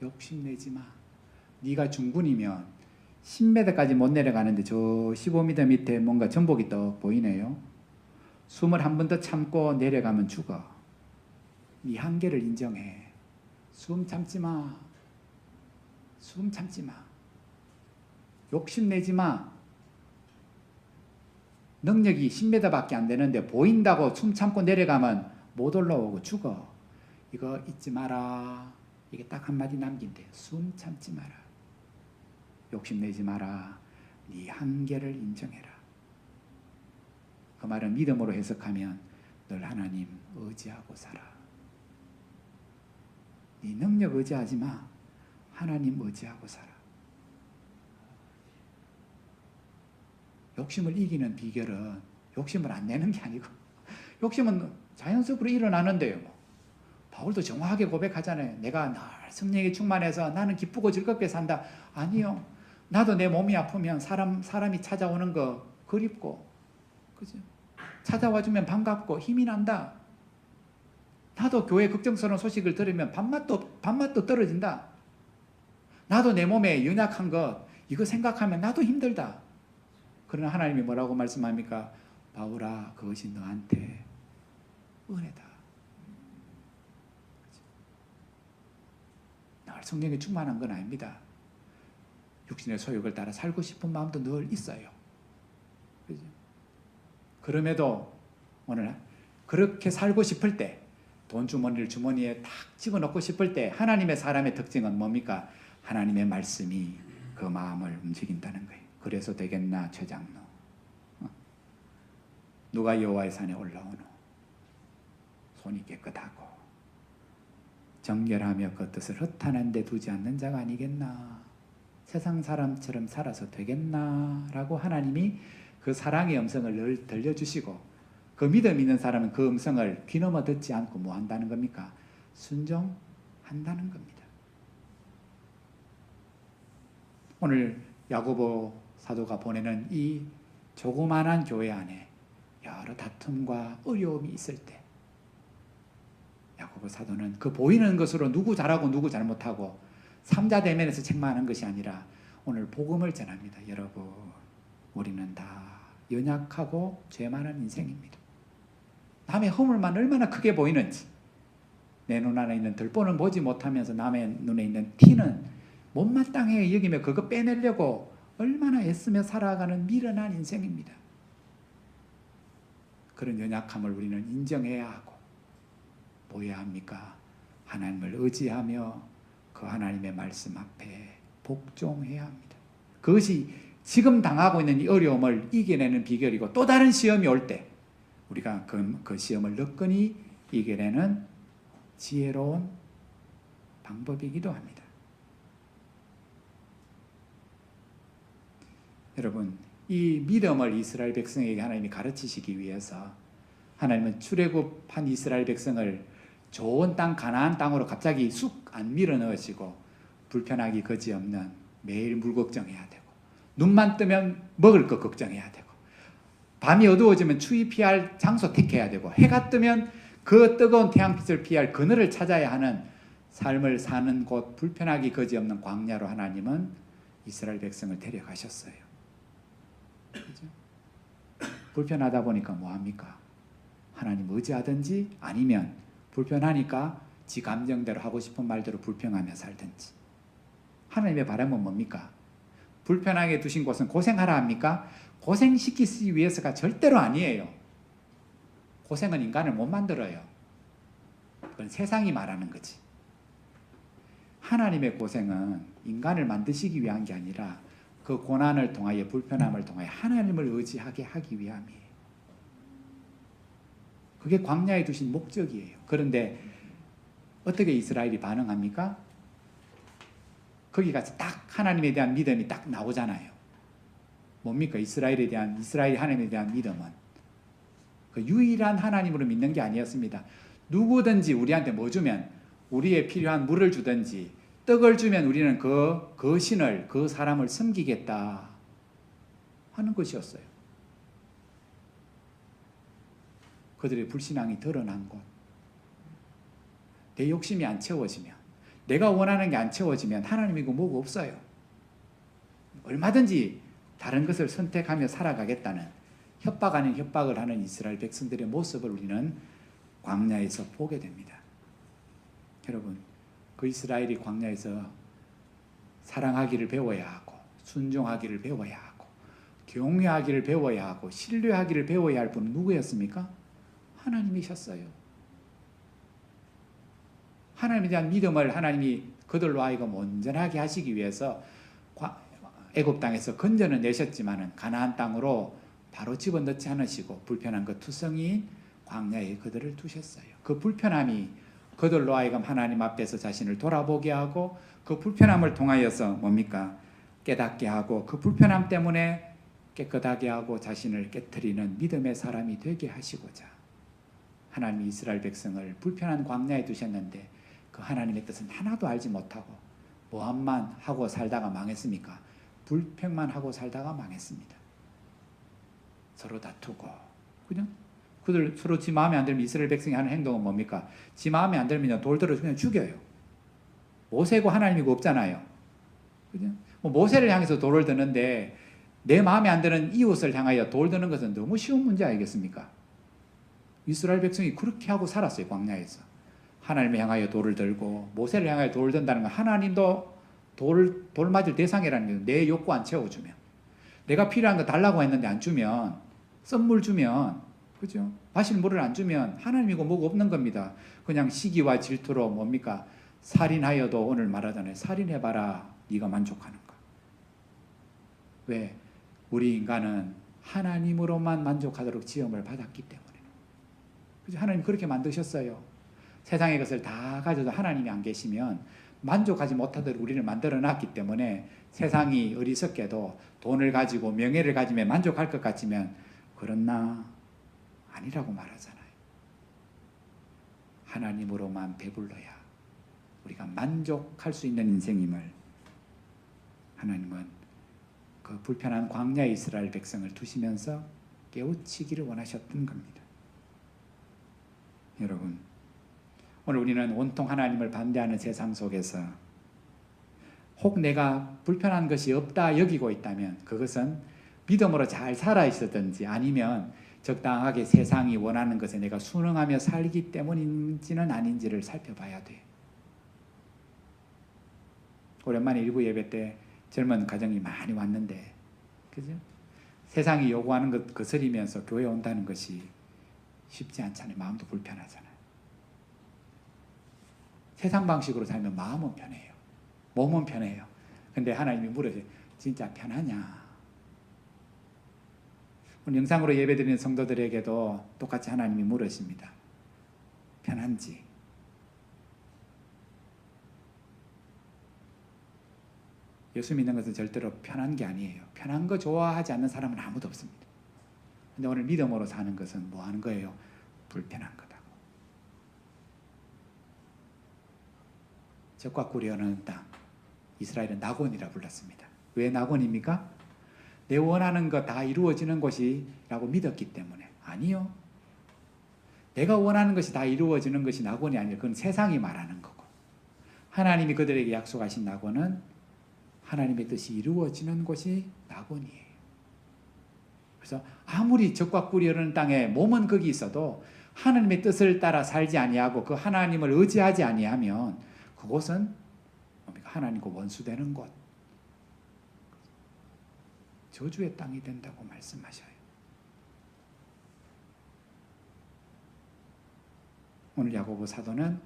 욕심내지 마. 네가 중군이면 10m까지 못 내려가는데 저 15m 밑에 뭔가 전복이 떡 보이네요. 숨을 한 번 더 참고 내려가면 죽어. 네 한계를 인정해. 숨 참지 마. 숨 참지 마. 욕심내지 마. 능력이 10m밖에 안 되는데 보인다고 숨 참고 내려가면 못 올라오고 죽어. 이거 잊지 마라. 이게 딱 한마디 남긴대요. 숨 참지 마라. 욕심내지 마라. 네 한계를 인정해라. 그 말은 믿음으로 해석하면 늘 하나님 의지하고 살아. 네 능력 의지하지 마. 하나님 의지하고 살아. 욕심을 이기는 비결은 욕심을 안 내는 게 아니고, 욕심은 자연스럽게 일어나는데요. 바울도 정확하게 고백하잖아요. 내가 늘 성령에 충만해서 나는 기쁘고 즐겁게 산다. 아니요. 나도 내 몸이 아프면 사람이 찾아오는 거 그립고, 그죠? 찾아와주면 반갑고 힘이 난다. 나도 교회 걱정스러운 소식을 들으면 밥맛도 떨어진다. 나도 내 몸에 연약한 것, 이거 생각하면 나도 힘들다. 그러나 하나님이 뭐라고 말씀합니까? 바울아, 그것이 너한테 은혜다. 늘 성령에 충만한 건 아닙니다. 육신의 소욕을 따라 살고 싶은 마음도 늘 있어요. 그죠? 그럼에도 오늘 그렇게 살고 싶을 때, 돈 주머니를 주머니에 탁 집어넣고 싶을 때, 하나님의 사람의 특징은 뭡니까? 하나님의 말씀이 그 마음을 움직인다는 거예요. 그래서 되겠나 최장로. 누가 여호와의 산에 올라오노? 손이 깨끗하고 정결하며 그 뜻을 허탄한 데 두지 않는 자가 아니겠나? 세상 사람처럼 살아서 되겠나? 라고 하나님이 그 사랑의 음성을 늘 들려주시고, 그 믿음 있는 사람은 그 음성을 귀넘어 듣지 않고 뭐 한다는 겁니까? 순종한다는 겁니다. 오늘 야고보 사도가 보내는 이 조그만한 교회 안에 여러 다툼과 어려움이 있을 때, 야고보 사도는 그 보이는 것으로 누구 잘하고 누구 잘못하고 삼자 대면에서 책망하는 것이 아니라 오늘 복음을 전합니다. 여러분, 우리는 다 연약하고 죄 많은 인생입니다. 남의 허물만 얼마나 크게 보이는지, 내 눈 안에 있는 들보는 보지 못하면서 남의 눈에 있는 티는 못마땅해 여기며 그거 빼내려고 얼마나 애쓰며 살아가는 미련한 인생입니다. 그런 연약함을 우리는 인정해야 하고 뭐 해야 합니까? 하나님을 의지하며 그 하나님의 말씀 앞에 복종해야 합니다. 그것이 지금 당하고 있는 이 어려움을 이겨내는 비결이고, 또 다른 시험이 올 때 우리가 그 시험을 너끈히 이겨내는 지혜로운 방법이기도 합니다. 여러분, 이 믿음을 이스라엘 백성에게 하나님이 가르치시기 위해서 하나님은 출애굽한 이스라엘 백성을 좋은 땅 가나안 땅으로 갑자기 쑥 안 밀어 넣으시고 불편하기 그지없는 매일 물 걱정해야 되고, 눈만 뜨면 먹을 것 걱정해야 되고, 밤이 어두워지면 추위 피할 장소 택해야 되고, 해가 뜨면 그 뜨거운 태양빛을 피할 그늘을 찾아야 하는 삶을 사는 곳, 불편하기 그지없는 광야로 하나님은 이스라엘 백성을 데려가셨어요. 그렇죠? 불편하다 보니까 뭐합니까? 하나님 의지하든지, 아니면 불편하니까 지 감정대로 하고 싶은 말대로 불평하며 살든지. 하나님의 바람은 뭡니까? 불편하게 두신 곳은 고생하라 합니까? 고생시키기 위해서가 절대로 아니에요. 고생은 인간을 못 만들어요. 그건 세상이 말하는 거지. 하나님의 고생은 인간을 만드시기 위한 게 아니라 그 고난을 통하여, 불편함을 통하여 하나님을 의지하게 하기 위함이에요. 그게 광야에 두신 목적이에요. 그런데 어떻게 이스라엘이 반응합니까? 거기 가서 딱 하나님에 대한 믿음이 딱 나오잖아요. 뭡니까? 이스라엘이 하나님에 대한 믿음은 그 유일한 하나님으로 믿는 게 아니었습니다. 누구든지 우리한테 뭐 주면, 우리의 필요한 물을 주든지 떡을 주면 우리는 그 신을, 그 사람을 섬기겠다 하는 것이었어요. 그들의 불신앙이 드러난 곳, 내 욕심이 안 채워지면, 내가 원하는 게 안 채워지면 하나님이고 뭐고 없어요. 얼마든지 다른 것을 선택하며 살아가겠다는 협박 아닌 협박을 하는 이스라엘 백성들의 모습을 우리는 광야에서 보게 됩니다. 여러분, 그 이스라엘이 광야에서 사랑하기를 배워야 하고, 순종하기를 배워야 하고, 경외하기를 배워야 하고, 신뢰하기를 배워야 할 분은 누구였습니까? 하나님이셨어요. 하나님에 대한 믿음을 하나님이 그들로 하여금 온전하게 하시기 위해서 애굽 땅에서 건져는 내셨지만은 가나안 땅으로 바로 집어넣지 않으시고 불편한 그 투성이 광야에 그들을 두셨어요. 그 불편함이 그들로 하여금 하나님 앞에서 자신을 돌아보게 하고, 그 불편함을 통하여서 뭡니까? 깨닫게 하고, 그 불편함 때문에 깨끗하게 하고 자신을 깨트리는 믿음의 사람이 되게 하시고자 하나님이 이스라엘 백성을 불편한 광야에 두셨는데, 그 하나님의 뜻은 하나도 알지 못하고 모함만 하고 살다가 망했습니까? 불평만 하고 살다가 망했습니다. 서로 다투고, 그냥 그들 서로 지 마음에 안 들면 이스라엘 백성이 하는 행동은 뭡니까? 지 마음에 안 들면 돌 들어서 그냥 죽여요. 모세고 하나님이고 없잖아요. 그죠? 모세를 향해서 돌을 드는데 내 마음에 안 드는 이웃을 향하여 돌 드는 것은 너무 쉬운 문제 아니겠습니까? 이스라엘 백성이 그렇게 하고 살았어요. 광야에서. 하나님을 향하여 돌을 들고, 모세를 향하여 돌을 든다는 건 하나님도 돌 맞을 대상이라는 거예요. 내 욕구 안 채워주면, 내가 필요한 거 달라고 했는데 안 주면, 썸물 주면, 그죠? 마실 물을 안 주면 하나님이고 뭐고 없는 겁니다. 그냥 시기와 질투로 뭡니까? 살인하여도 오늘 말하잖아요. 살인해봐라, 네가 만족하는가? 왜? 우리 인간은 하나님으로만 만족하도록 지음을 받았기 때문에. 그죠? 하나님 그렇게 만드셨어요. 세상의 것을 다 가져도 하나님이 안 계시면 만족하지 못하도록 우리를 만들어 놨기 때문에, 세상이 어리석게도 돈을 가지고 명예를 가지면 만족할 것 같으면 그렇나? 아니라고 말하잖아요. 하나님으로만 배불러야 우리가 만족할 수 있는 인생임을 하나님은 그 불편한 광야의 이스라엘 백성을 두시면서 깨우치기를 원하셨던 겁니다. 여러분, 오늘 우리는 온통 하나님을 반대하는 세상 속에서 혹 내가 불편한 것이 없다 여기고 있다면 그것은 믿음으로 잘 살아 있었든지 아니면 적당하게 세상이 원하는 것에 내가 순응하며 살기 때문인지는 아닌지를 살펴봐야 돼. 오랜만에 일부 예배 때 젊은 가정이 많이 왔는데, 그죠? 세상이 요구하는 것 거스리면서 교회 온다는 것이 쉽지 않잖아요. 마음도 불편하잖아요. 세상 방식으로 살면 마음은 편해요. 몸은 편해요. 근데 하나님이 물으세요. 진짜 편하냐? 오늘 영상으로 예배드리는 성도들에게도 똑같이 하나님이 물으십니다. 편한지? 예수 믿는 것은 절대로 편한 게 아니에요. 편한 거 좋아하지 않는 사람은 아무도 없습니다. 근데 오늘 믿음으로 사는 것은 뭐 하는 거예요? 불편한 거다. 적과 꿀이 흐르는 땅, 이스라엘은 낙원이라 불렀습니다. 왜 낙원입니까? 내 원하는 거 다 이루어지는 곳이라고 믿었기 때문에. 아니요. 내가 원하는 것이 다 이루어지는 것이 낙원이 아니라 그건 세상이 말하는 거고, 하나님이 그들에게 약속하신 낙원은 하나님의 뜻이 이루어지는 곳이 낙원이에요. 그래서 아무리 적과 꿀이 흐르는 땅에 몸은 거기 있어도 하나님의 뜻을 따라 살지 아니하고 그 하나님을 의지하지 아니하면 그곳은 하나님과 원수되는 곳, 저주의 땅이 된다고 말씀하셔요. 오늘 야고보 사도는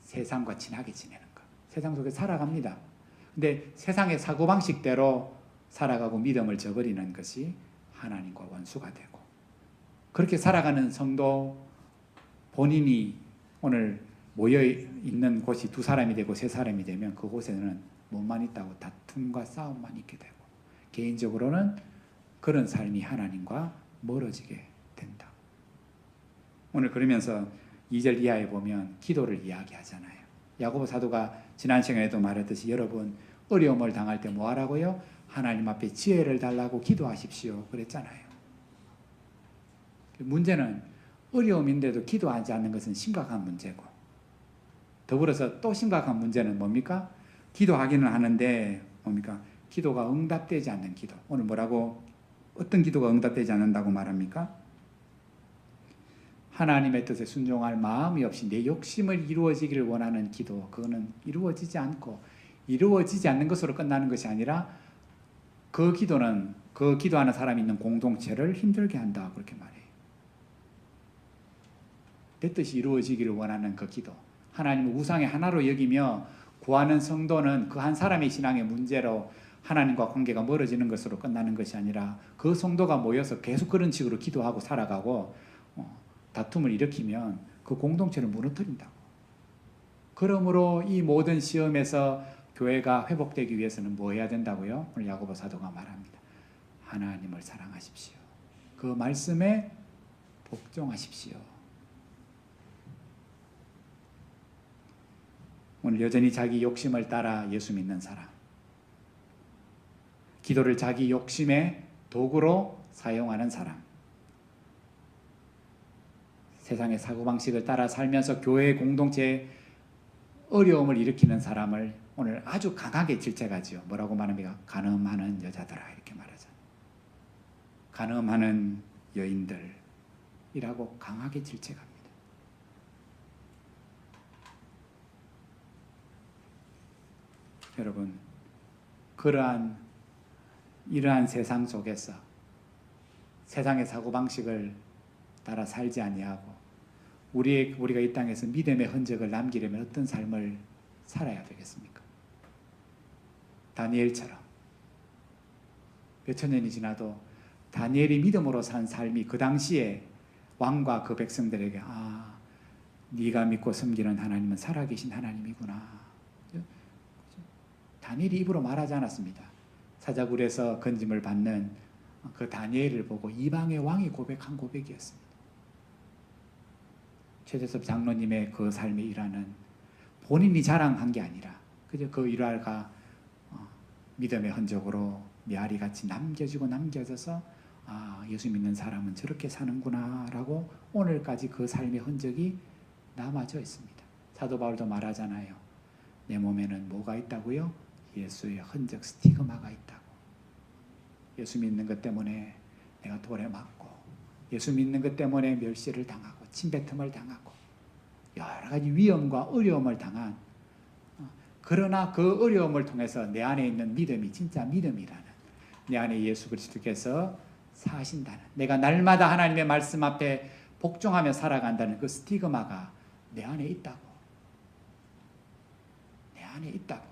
세상과 친하게 지내는 것, 세상 속에 살아갑니다. 근데 세상의 사고방식대로 살아가고 믿음을 저버리는 것이 하나님과 원수가 되고, 그렇게 살아가는 성도 본인이 오늘 모여있는 곳이 두 사람이 되고 세 사람이 되면 그곳에는 뭐만 있다고 다툼과 싸움만 있게 되고, 개인적으로는 그런 삶이 하나님과 멀어지게 된다. 오늘 그러면서 2절 이하에 보면 기도를 이야기하잖아요. 야고보 사도가 지난 시간에도 말했듯이 여러분 어려움을 당할 때 뭐 하라고요? 하나님 앞에 지혜를 달라고 기도하십시오 그랬잖아요. 문제는 어려움인데도 기도하지 않는 것은 심각한 문제고, 더불어서 또 심각한 문제는 뭡니까? 기도하기는 하는데 뭡니까? 기도가 응답되지 않는 기도. 오늘 뭐라고, 어떤 기도가 응답되지 않는다고 말합니까? 하나님의 뜻에 순종할 마음이 없이 내 욕심을 이루어지기를 원하는 기도, 그거는 이루어지지 않고, 이루어지지 않는 것으로 끝나는 것이 아니라 그 기도는 그 기도하는 사람이 있는 공동체를 힘들게 한다, 그렇게 말해요. 내 뜻이 이루어지기를 원하는 그 기도, 하나님을 우상의 하나로 여기며 구하는 성도는 그 한 사람의 신앙의 문제로 하나님과 관계가 멀어지는 것으로 끝나는 것이 아니라 그 성도가 모여서 계속 그런 식으로 기도하고 살아가고 다툼을 일으키면 그 공동체를 무너뜨린다고. 그러므로 이 모든 시험에서 교회가 회복되기 위해서는 뭐 해야 된다고요? 오늘 야고보 사도가 말합니다. 하나님을 사랑하십시오. 그 말씀에 복종하십시오. 오늘 여전히 자기 욕심을 따라 예수 믿는 사람, 기도를 자기 욕심의 도구로 사용하는 사람, 세상의 사고방식을 따라 살면서 교회 공동체에 어려움을 일으키는 사람을 오늘 아주 강하게 질책하지요. 뭐라고 말합니까? 간음하는 여자들아, 이렇게 말하잖아요. 간음하는 여인들이라고 강하게 질책합니다. 여러분, 이러한 세상 속에서 세상의 사고방식을 따라 살지 아니하고 우리가 이 땅에서 믿음의 흔적을 남기려면 어떤 삶을 살아야 되겠습니까? 다니엘처럼 몇천 년이 지나도 다니엘이 믿음으로 산 삶이 그 당시에 왕과 그 백성들에게 네가 믿고 섬기는 하나님은 살아계신 하나님이구나. 다니엘이 입으로 말하지 않았습니다. 사자굴에서 건짐을 받는 그 다니엘을 보고 이방의 왕이 고백한 고백이었습니다. 최재섭 장로님의 그 삶의 일화는 본인이 자랑한 게 아니라 그저 그 일화가 믿음의 흔적으로 메아리같이 남겨져서 예수 믿는 사람은 저렇게 사는구나 라고 오늘까지 그 삶의 흔적이 남아져 있습니다. 사도 바울도 말하잖아요. 내 몸에는 뭐가 있다고요? 예수의 흔적 스티그마가 있다고. 예수 믿는 것 때문에 내가 돌에 맞고, 예수 믿는 것 때문에 멸시를 당하고 침뱉음을 당하고 여러 가지 위험과 어려움을 당한, 그러나 그 어려움을 통해서 내 안에 있는 믿음이 진짜 믿음이라는, 내 안에 예수 그리스도께서 사신다는, 내가 날마다 하나님의 말씀 앞에 복종하며 살아간다는 그 스티그마가 내 안에 있다고. 내 안에 있다고.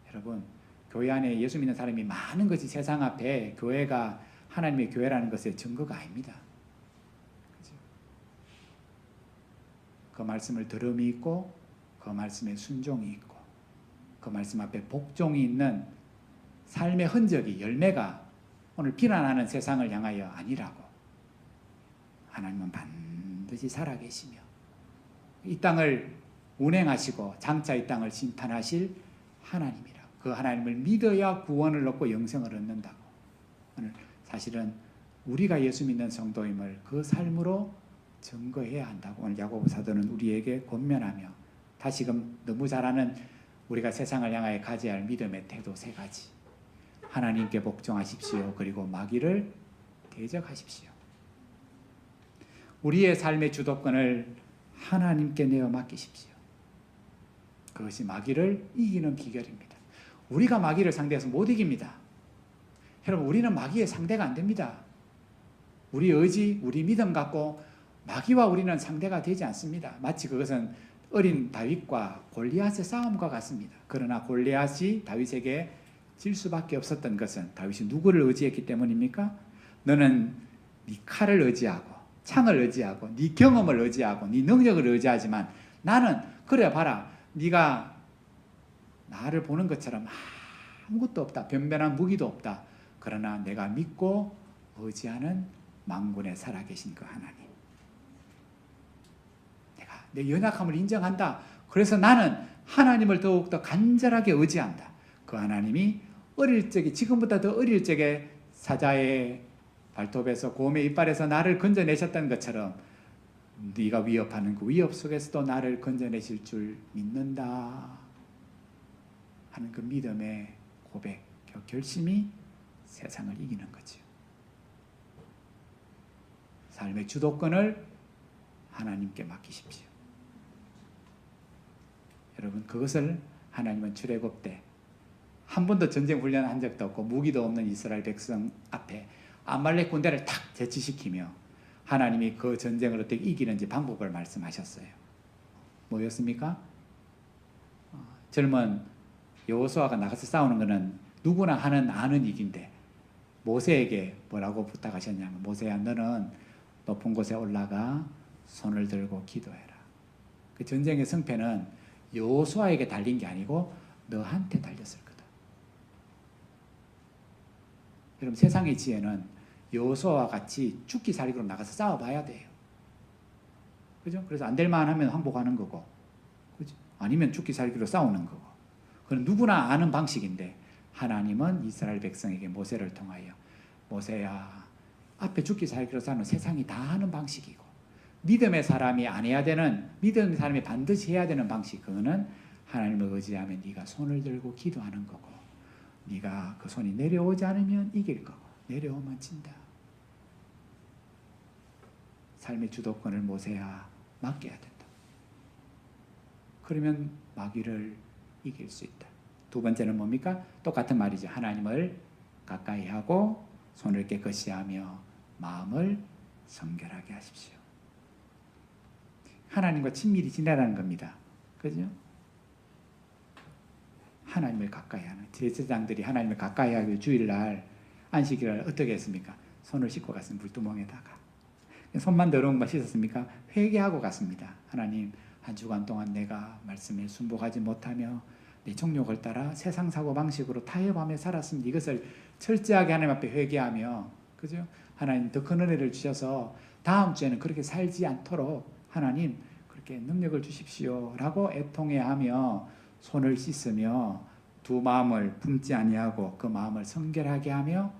여러분, 교회 안에 예수 믿는 사람이 많은 것이 세상 앞에 교회가 하나님의 교회라는 것의 증거가 아닙니다. 그렇죠? 그 말씀을 들음이 있고, 그 말씀에 순종이 있고, 그 말씀 앞에 복종이 있는 삶의 흔적이, 열매가 오늘 비난하는 세상을 향하여 아니라고. 하나님은 반드시 살아계시며 이 땅을 운행하시고 장차 이 땅을 심판하실 하나님이라. 그 하나님을 믿어야 구원을 얻고 영생을 얻는다고. 오늘 사실은 우리가 예수 믿는 성도임을 그 삶으로 증거해야 한다고 오늘 야고보 사도는 우리에게 권면하며, 다시금 너무 잘 아는 우리가 세상을 향하여 가져야 할 믿음의 태도 3가지. 하나님께 복종하십시오. 그리고 마귀를 대적하십시오. 우리의 삶의 주도권을 하나님께 내어 맡기십시오. 그것이 마귀를 이기는 비결입니다. 우리가 마귀를 상대해서 못 이깁니다. 여러분, 우리는 마귀의 상대가 안 됩니다. 우리 의지, 우리 믿음 갖고 마귀와 우리는 상대가 되지 않습니다. 마치 그것은 어린 다윗과 골리앗의 싸움과 같습니다. 그러나 골리앗이 다윗에게 질 수밖에 없었던 것은 다윗이 누구를 의지했기 때문입니까? 너는 네 칼을 의지하고 창을 의지하고 네 경험을 의지하고 네 능력을 의지하지만 나는, 그래 봐라, 네가 나를 보는 것처럼 아무것도 없다. 변변한 무기도 없다. 그러나 내가 믿고 의지하는 만군의 살아계신 그 하나님, 내가 내 연약함을 인정한다. 그래서 나는 하나님을 더욱더 간절하게 의지한다. 그 하나님이 어릴 적에, 지금보다 더 어릴 적에 사자의 발톱에서 곰의 이빨에서 나를 건져내셨던 것처럼 네가 위협하는 그 위협 속에서도 나를 건져내실 줄 믿는다 하는 그 믿음의 고백, 그 결심이 세상을 이기는 거죠. 삶의 주도권을 하나님께 맡기십시오. 여러분, 그것을 하나님은 출애굽 때 한 번도 전쟁 훈련한 적도 없고 무기도 없는 이스라엘 백성 앞에 아말렉 군대를 탁 제치시키며 하나님이 그 전쟁을 어떻게 이기는지 방법을 말씀하셨어요. 뭐였습니까? 젊은 여호수아가 나가서 싸우는 것은 누구나 아는 일인데 모세에게 뭐라고 부탁하셨냐면, 모세야, 너는 높은 곳에 올라가 손을 들고 기도해라. 그 전쟁의 승패는 여호수아에게 달린 게 아니고 너한테 달렸을 거다. 여러분, 세상의 지혜는 여호수아와 같이 죽기 살기로 나가서 싸워봐야 돼요. 그죠? 그래서 안 될 만하면 항복하는 거고, 그죠? 아니면 죽기 살기로 싸우는 거고. 그건 누구나 아는 방식인데 하나님은 이스라엘 백성에게 모세를 통하여, 모세야, 앞에 죽기 살기로 사는 세상이 다 하는 방식이고, 믿음의 사람이 안 해야 되는, 믿음의 사람이 반드시 해야 되는 방식, 그거는 하나님을 의지하면 네가 손을 들고 기도하는 거고, 네가 그 손이 내려오지 않으면 이길 거고, 내려오면 진다. 삶의 주도권을 모세야 맡겨야 된다. 그러면 마귀를 이길 수 있다. 두 번째는 뭡니까? 똑같은 말이죠. 하나님을 가까이 하고 손을 깨끗이 하며 마음을 성결하게 하십시오. 하나님과 친밀히 지내라는 겁니다. 그죠? 하나님을 가까이 하는, 제사장들이 하나님을 가까이 하기 주일날, 안식일날 어떻게 했습니까? 손을 씻고 갔습니다. 물두멍에다가. 손만 더러운 거 씻었습니까? 회개하고 갔습니다. 하나님, 한 주간 동안 내가 말씀에 순복하지 못하며 내 정욕을 따라 세상 사고 방식으로 타협하며 살았습니다. 이것을 철저하게 하나님 앞에 회개하며, 그죠? 하나님, 더 큰 은혜를 주셔서 다음 주에는 그렇게 살지 않도록 하나님 그렇게 능력을 주십시오 라고 애통해하며 손을 씻으며 두 마음을 품지 아니하고 그 마음을 성결하게 하며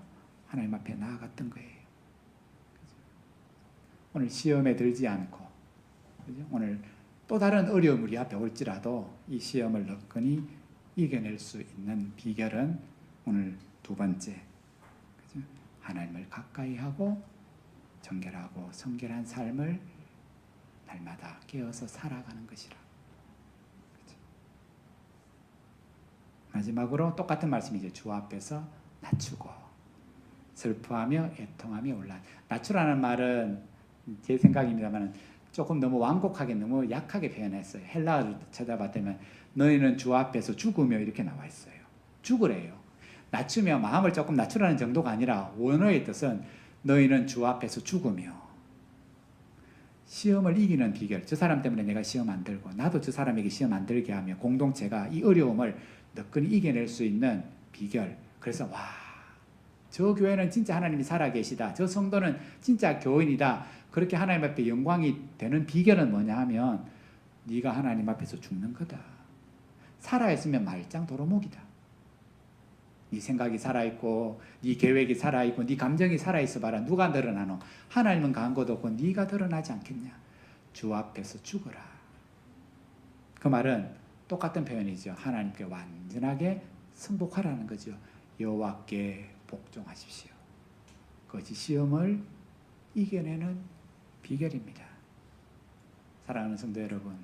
하나님 앞에 나아갔던 거예요. 그죠? 오늘 시험에 들지 않고, 그죠? 오늘 또 다른 어려움이 우리 앞에 올지라도 이 시험을 너끈히 이겨낼 수 있는 비결은 오늘 두 번째, 그죠? 하나님을 가까이 하고 정결하고 성결한 삶을 날마다 깨어서 살아가는 것이라. 그죠? 마지막으로 똑같은 말씀이죠. 주 앞에서 낮추고 슬퍼하며 애통하며 올라. 낮추라는 말은 제 생각입니다만 조금 너무 완곡하게 너무 약하게 표현했어요. 헬라어를 찾아봤더니 너희는 주 앞에서 죽으며 이렇게 나와 있어요. 죽으래요. 낮추며 마음을 조금 낮추라는 정도가 아니라 원어의 뜻은 너희는 주 앞에서 죽으며. 시험을 이기는 비결. 저 사람 때문에 내가 시험 안 들고 나도 저 사람에게 시험 안 들게 하며 공동체가 이 어려움을 너끈히 이겨낼 수 있는 비결. 그래서 와, 저 교회는 진짜 하나님이 살아계시다. 저 성도는 진짜 교인이다. 그렇게 하나님 앞에 영광이 되는 비결은 뭐냐 하면 네가 하나님 앞에서 죽는 거다. 살아있으면 말짱 도루묵이다. 네 생각이 살아있고 네 계획이 살아있고 네 감정이 살아있어 봐라. 누가 드러나노? 하나님은 강한 것도 없고 네가 드러나지 않겠냐. 주 앞에서 죽어라. 그 말은 똑같은 표현이죠. 하나님께 완전하게 승복하라는 거죠. 여호와께 복종하십시오. 그것이 시험을 이겨내는 비결입니다. 사랑하는 성도 여러분,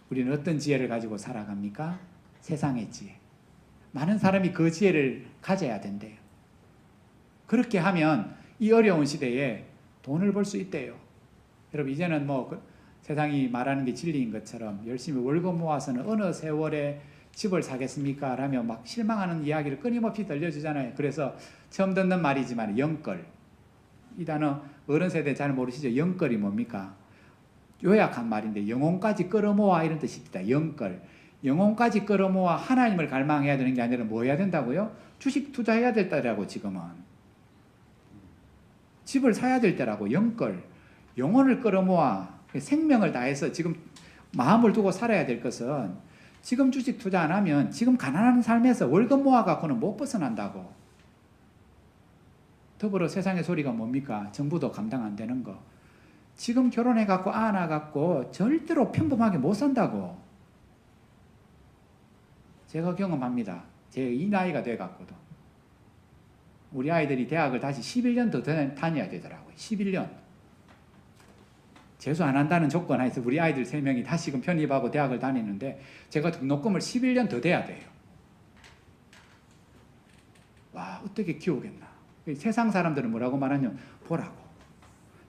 우리는 어떤 지혜를 가지고 살아갑니까? 세상의 지혜. 많은 사람이 그 지혜를 가져야 된대요. 그렇게 하면 이 어려운 시대에 돈을 벌 수 있대요. 여러분, 이제는 세상이 말하는 게 진리인 것처럼 열심히 월급 모아서는 어느 세월에 집을 사겠습니까? 라며 막 실망하는 이야기를 끊임없이 들려주잖아요. 그래서 처음 듣는 말이지만 영끌. 이 단어 어른 세대 잘 모르시죠? 영끌이 뭡니까? 요약한 말인데 영혼까지 끌어모아 이런 뜻입니다. 영끌. 영혼까지 끌어모아 하나님을 갈망해야 되는 게 아니라 뭐 해야 된다고요? 주식 투자해야 될 때라고. 지금은 집을 사야 될 때라고. 영끌. 영혼을 끌어모아 생명을 다해서 지금 마음을 두고 살아야 될 것은 지금 주식 투자 안 하면 지금 가난한 삶에서 월급 모아갖고는 못 벗어난다고. 더불어 세상의 소리가 뭡니까? 정부도 감당 안 되는 거. 지금 결혼해갖고 안아갖고 절대로 평범하게 못 산다고. 제가 경험합니다. 제 이 나이가 돼갖고도. 우리 아이들이 대학을 다시 11년 더 다녀야 되더라고요. 11년. 재수 안 한다는 조건 하에서 우리 아이들 3명이 다시금 편입하고 대학을 다니는데 제가 등록금을 11년 더 돼야 돼요. 와, 어떻게 키우겠나. 세상 사람들은 뭐라고 말하냐면 보라고.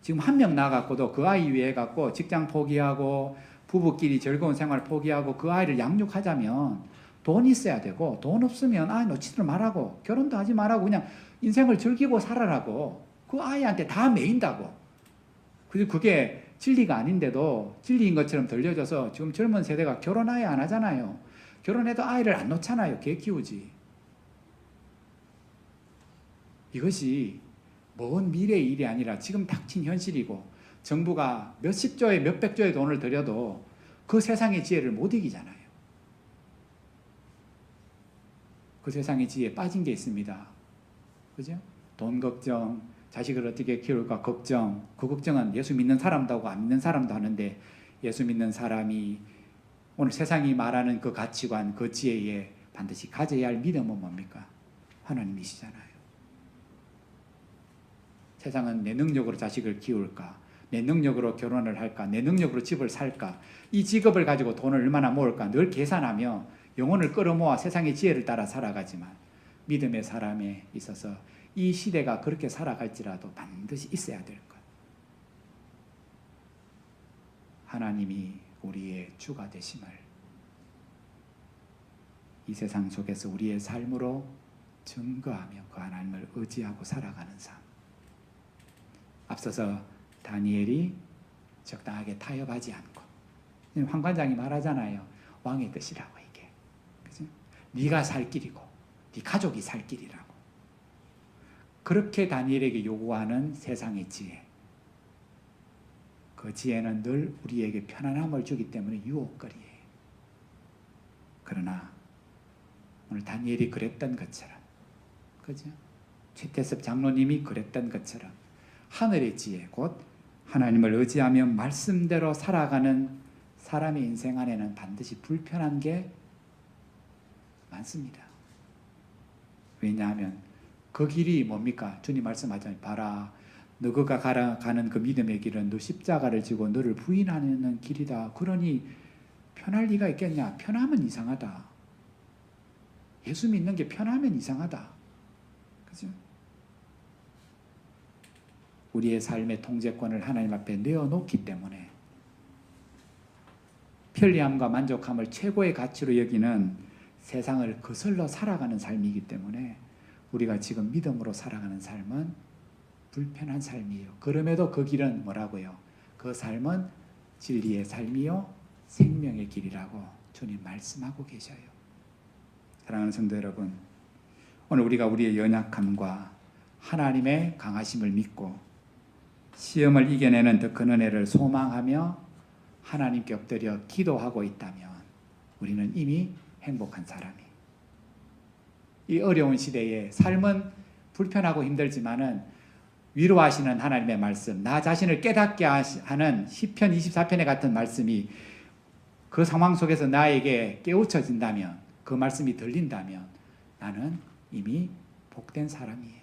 지금 한 명 나갔고도 그 아이 위해 갖고 직장 포기하고 부부끼리 즐거운 생활 포기하고 그 아이를 양육하자면 돈 있어야 되고 돈 없으면 아이 놓치들 말라고 결혼도 하지 말라고 그냥 인생을 즐기고 살아라고. 그 아이한테 다 매인다고. 그게 진리가 아닌데도 진리인 것처럼 들려져서 지금 젊은 세대가 결혼 아예 안 하잖아요. 결혼해도 아이를 안 놓잖아요. 개 키우지. 이것이 먼 미래의 일이 아니라 지금 닥친 현실이고 정부가 몇십 조에 몇백 조의 돈을 들여도 그 세상의 지혜를 못 이기잖아요. 그 세상의 지혜에 빠진 게 있습니다. 그죠? 돈 걱정, 자식을 어떻게 키울까 걱정. 그 걱정은 예수 믿는 사람도 하고 안 믿는 사람도 하는데 예수 믿는 사람이 오늘 세상이 말하는 그 가치관, 그 지혜에 반드시 가져야 할 믿음은 뭡니까? 하나님이시잖아요. 세상은 내 능력으로 자식을 키울까? 내 능력으로 결혼을 할까? 내 능력으로 집을 살까? 이 직업을 가지고 돈을 얼마나 모을까? 늘 계산하며 영혼을 끌어모아 세상의 지혜를 따라 살아가지만 믿음의 사람에 있어서 이 시대가 그렇게 살아갈지라도 반드시 있어야 될 것. 하나님이 우리의 주가 되심을 이 세상 속에서 우리의 삶으로 증거하며 그 하나님을 의지하고 살아가는 삶. 앞서서 다니엘이 적당하게 타협하지 않고 황관장이 말하잖아요. 왕의 뜻이라고 이게. 그죠? 네가 살 길이고 네 가족이 살 길이라고. 그렇게 다니엘에게 요구하는 세상의 지혜. 그 지혜는 늘 우리에게 편안함을 주기 때문에 유혹거리예요. 그러나 오늘 다니엘이 그랬던 것처럼, 그죠? 최태섭 장로님이 그랬던 것처럼 하늘의 지혜, 곧 하나님을 의지하며 말씀대로 살아가는 사람의 인생 안에는 반드시 불편한 게 많습니다. 왜냐하면 그 길이 뭡니까? 주님 말씀하잖아요. 봐라, 너가 가는 그 믿음의 길은 너 십자가를 지고 너를 부인하는 길이다. 그러니 편할 리가 있겠냐? 편하면 이상하다. 예수 믿는 게 편하면 이상하다. 그죠? 우리의 삶의 통제권을 하나님 앞에 내어놓기 때문에 편리함과 만족함을 최고의 가치로 여기는 세상을 거슬러 살아가는 삶이기 때문에 우리가 지금 믿음으로 살아가는 삶은 불편한 삶이에요. 그럼에도 그 길은 뭐라고요? 그 삶은 진리의 삶이요 생명의 길이라고 주님 말씀하고 계셔요. 사랑하는 성도 여러분, 오늘 우리가 우리의 연약함과 하나님의 강하심을 믿고 시험을 이겨내는 더 큰 은혜를 소망하며 하나님께 엎드려 기도하고 있다면 우리는 이미 행복한 사람이. 이 어려운 시대에 삶은 불편하고 힘들지만은 위로하시는 하나님의 말씀, 나 자신을 깨닫게 하는 시편 24편에 같은 말씀이 그 상황 속에서 나에게 깨우쳐진다면, 그 말씀이 들린다면 나는 이미 복된 사람이에요.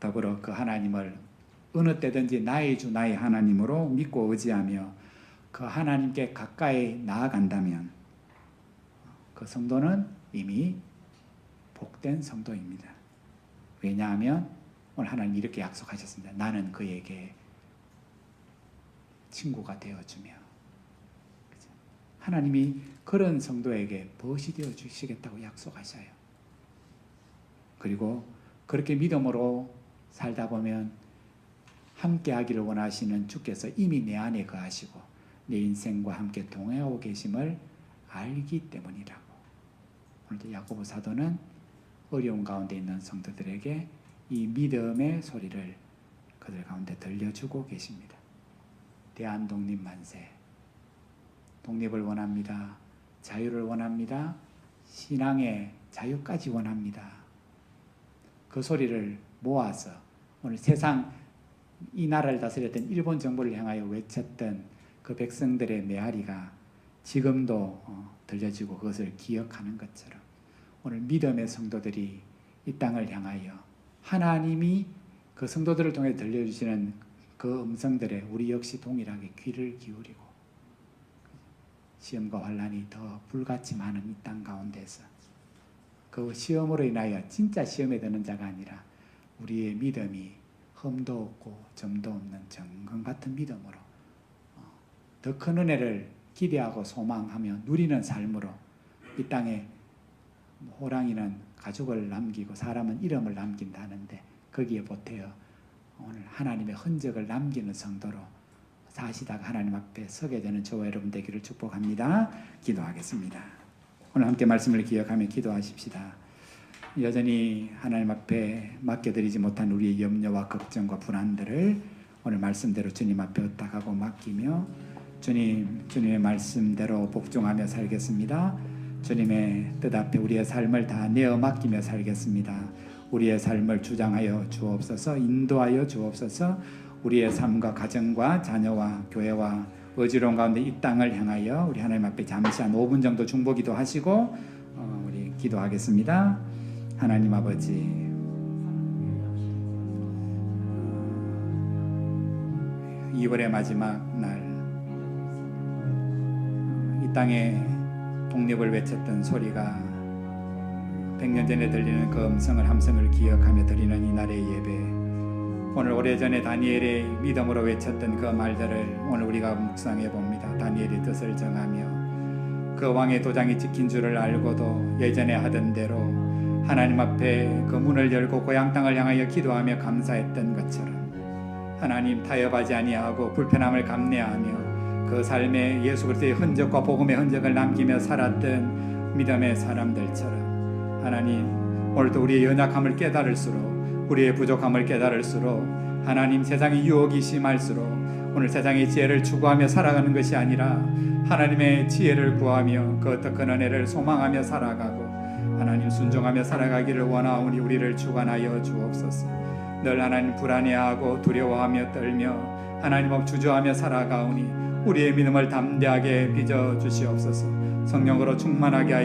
더불어 그 하나님을 어느 때든지 나의 주 나의 하나님으로 믿고 의지하며 그 하나님께 가까이 나아간다면 그 성도는 이미 복된 성도입니다. 왜냐하면 오늘 하나님 이렇게 약속하셨습니다. 나는 그에게 친구가 되어주며. 하나님이 그런 성도에게 벗이 되어 주시겠다고 약속하셔요. 그리고 그렇게 믿음으로 살다 보면 함께 하기를 원하시는 주께서 이미 내 안에 거하시고 내 인생과 함께 동행하고 계심을 알기 때문이라고. 오늘 야고보 사도는 어려운 가운데 있는 성도들에게 이 믿음의 소리를 그들 가운데 들려주고 계십니다. 대한독립 만세. 독립을 원합니다. 자유를 원합니다. 신앙의 자유까지 원합니다. 그 소리를 모아서 오늘 세상 이 나라를 다스렸던 일본 정부를 향하여 외쳤던 그 백성들의 메아리가 지금도 들려지고 그것을 기억하는 것처럼 오늘 믿음의 성도들이 이 땅을 향하여 하나님이 그 성도들을 통해 들려주시는 그 음성들에 우리 역시 동일하게 귀를 기울이고 시험과 환난이 더 불같이 많은 이 땅 가운데서 그 시험으로 인하여 진짜 시험에 드는 자가 아니라 우리의 믿음이 흠도 없고 점도 없는 정금 같은 믿음으로 더 큰 은혜를 기대하고 소망하며 누리는 삶으로 이 땅에 호랑이는 가죽을 남기고 사람은 이름을 남긴다는데 거기에 보태어 오늘 하나님의 흔적을 남기는 성도로 사시다가 하나님 앞에 서게 되는 저와 여러분 되기를 축복합니다. 기도하겠습니다. 오늘 함께 말씀을 기억하며 기도하십시다. 여전히 하나님 앞에 맡겨드리지 못한 우리의 염려와 걱정과 불안들을 오늘 말씀대로 주님 앞에 엇탁하고 맡기며 주님의 말씀대로 복종하며 살겠습니다. 주님의 뜻 앞에 우리의 삶을 다 내어 맡기며 살겠습니다. 우리의 삶을 주장하여 주옵소서, 인도하여 주옵소서. 우리의 삶과 가정과 자녀와 교회와 어지러운 가운데 이 땅을 향하여 우리 하나님 앞에 잠시 한 5분 정도 중보기도 하시고 우리 기도하겠습니다. 하나님 아버지, 이 2월의 마지막 날 이 땅에 독립을 외쳤던 소리가 100년 전에 들리는 그 함성을 기억하며 드리는 이 날의 예배, 오늘 오래전에 다니엘의 믿음으로 외쳤던 그 말들을 오늘 우리가 묵상해 봅니다. 다니엘이 뜻을 정하며 그 왕의 도장이 찍힌 줄을 알고도 예전에 하던 대로 하나님 앞에 그 문을 열고 고향 땅을 향하여 기도하며 감사했던 것처럼 하나님 타협하지 아니하고 불편함을 감내하며 그 삶에 예수 그리스도의 흔적과 복음의 흔적을 남기며 살았던 믿음의 사람들처럼 하나님 오늘도 우리의 연약함을 깨달을수록 우리의 부족함을 깨달을수록 하나님 세상의 유혹이 심할수록 오늘 세상의 지혜를 추구하며 살아가는 것이 아니라 하나님의 지혜를 구하며 그 어떤 은혜를 소망하며 살아가고 하나님 순종하며 살아가기를 원하오니 우리를 주관하여 주옵소서. 늘 하나님 불안해하고 두려워하며 떨며 하나님 앞 주저하며 살아가오니 우리의 믿음을 담대하게 빚어 주시옵소서. 성령으로 충만하게 하여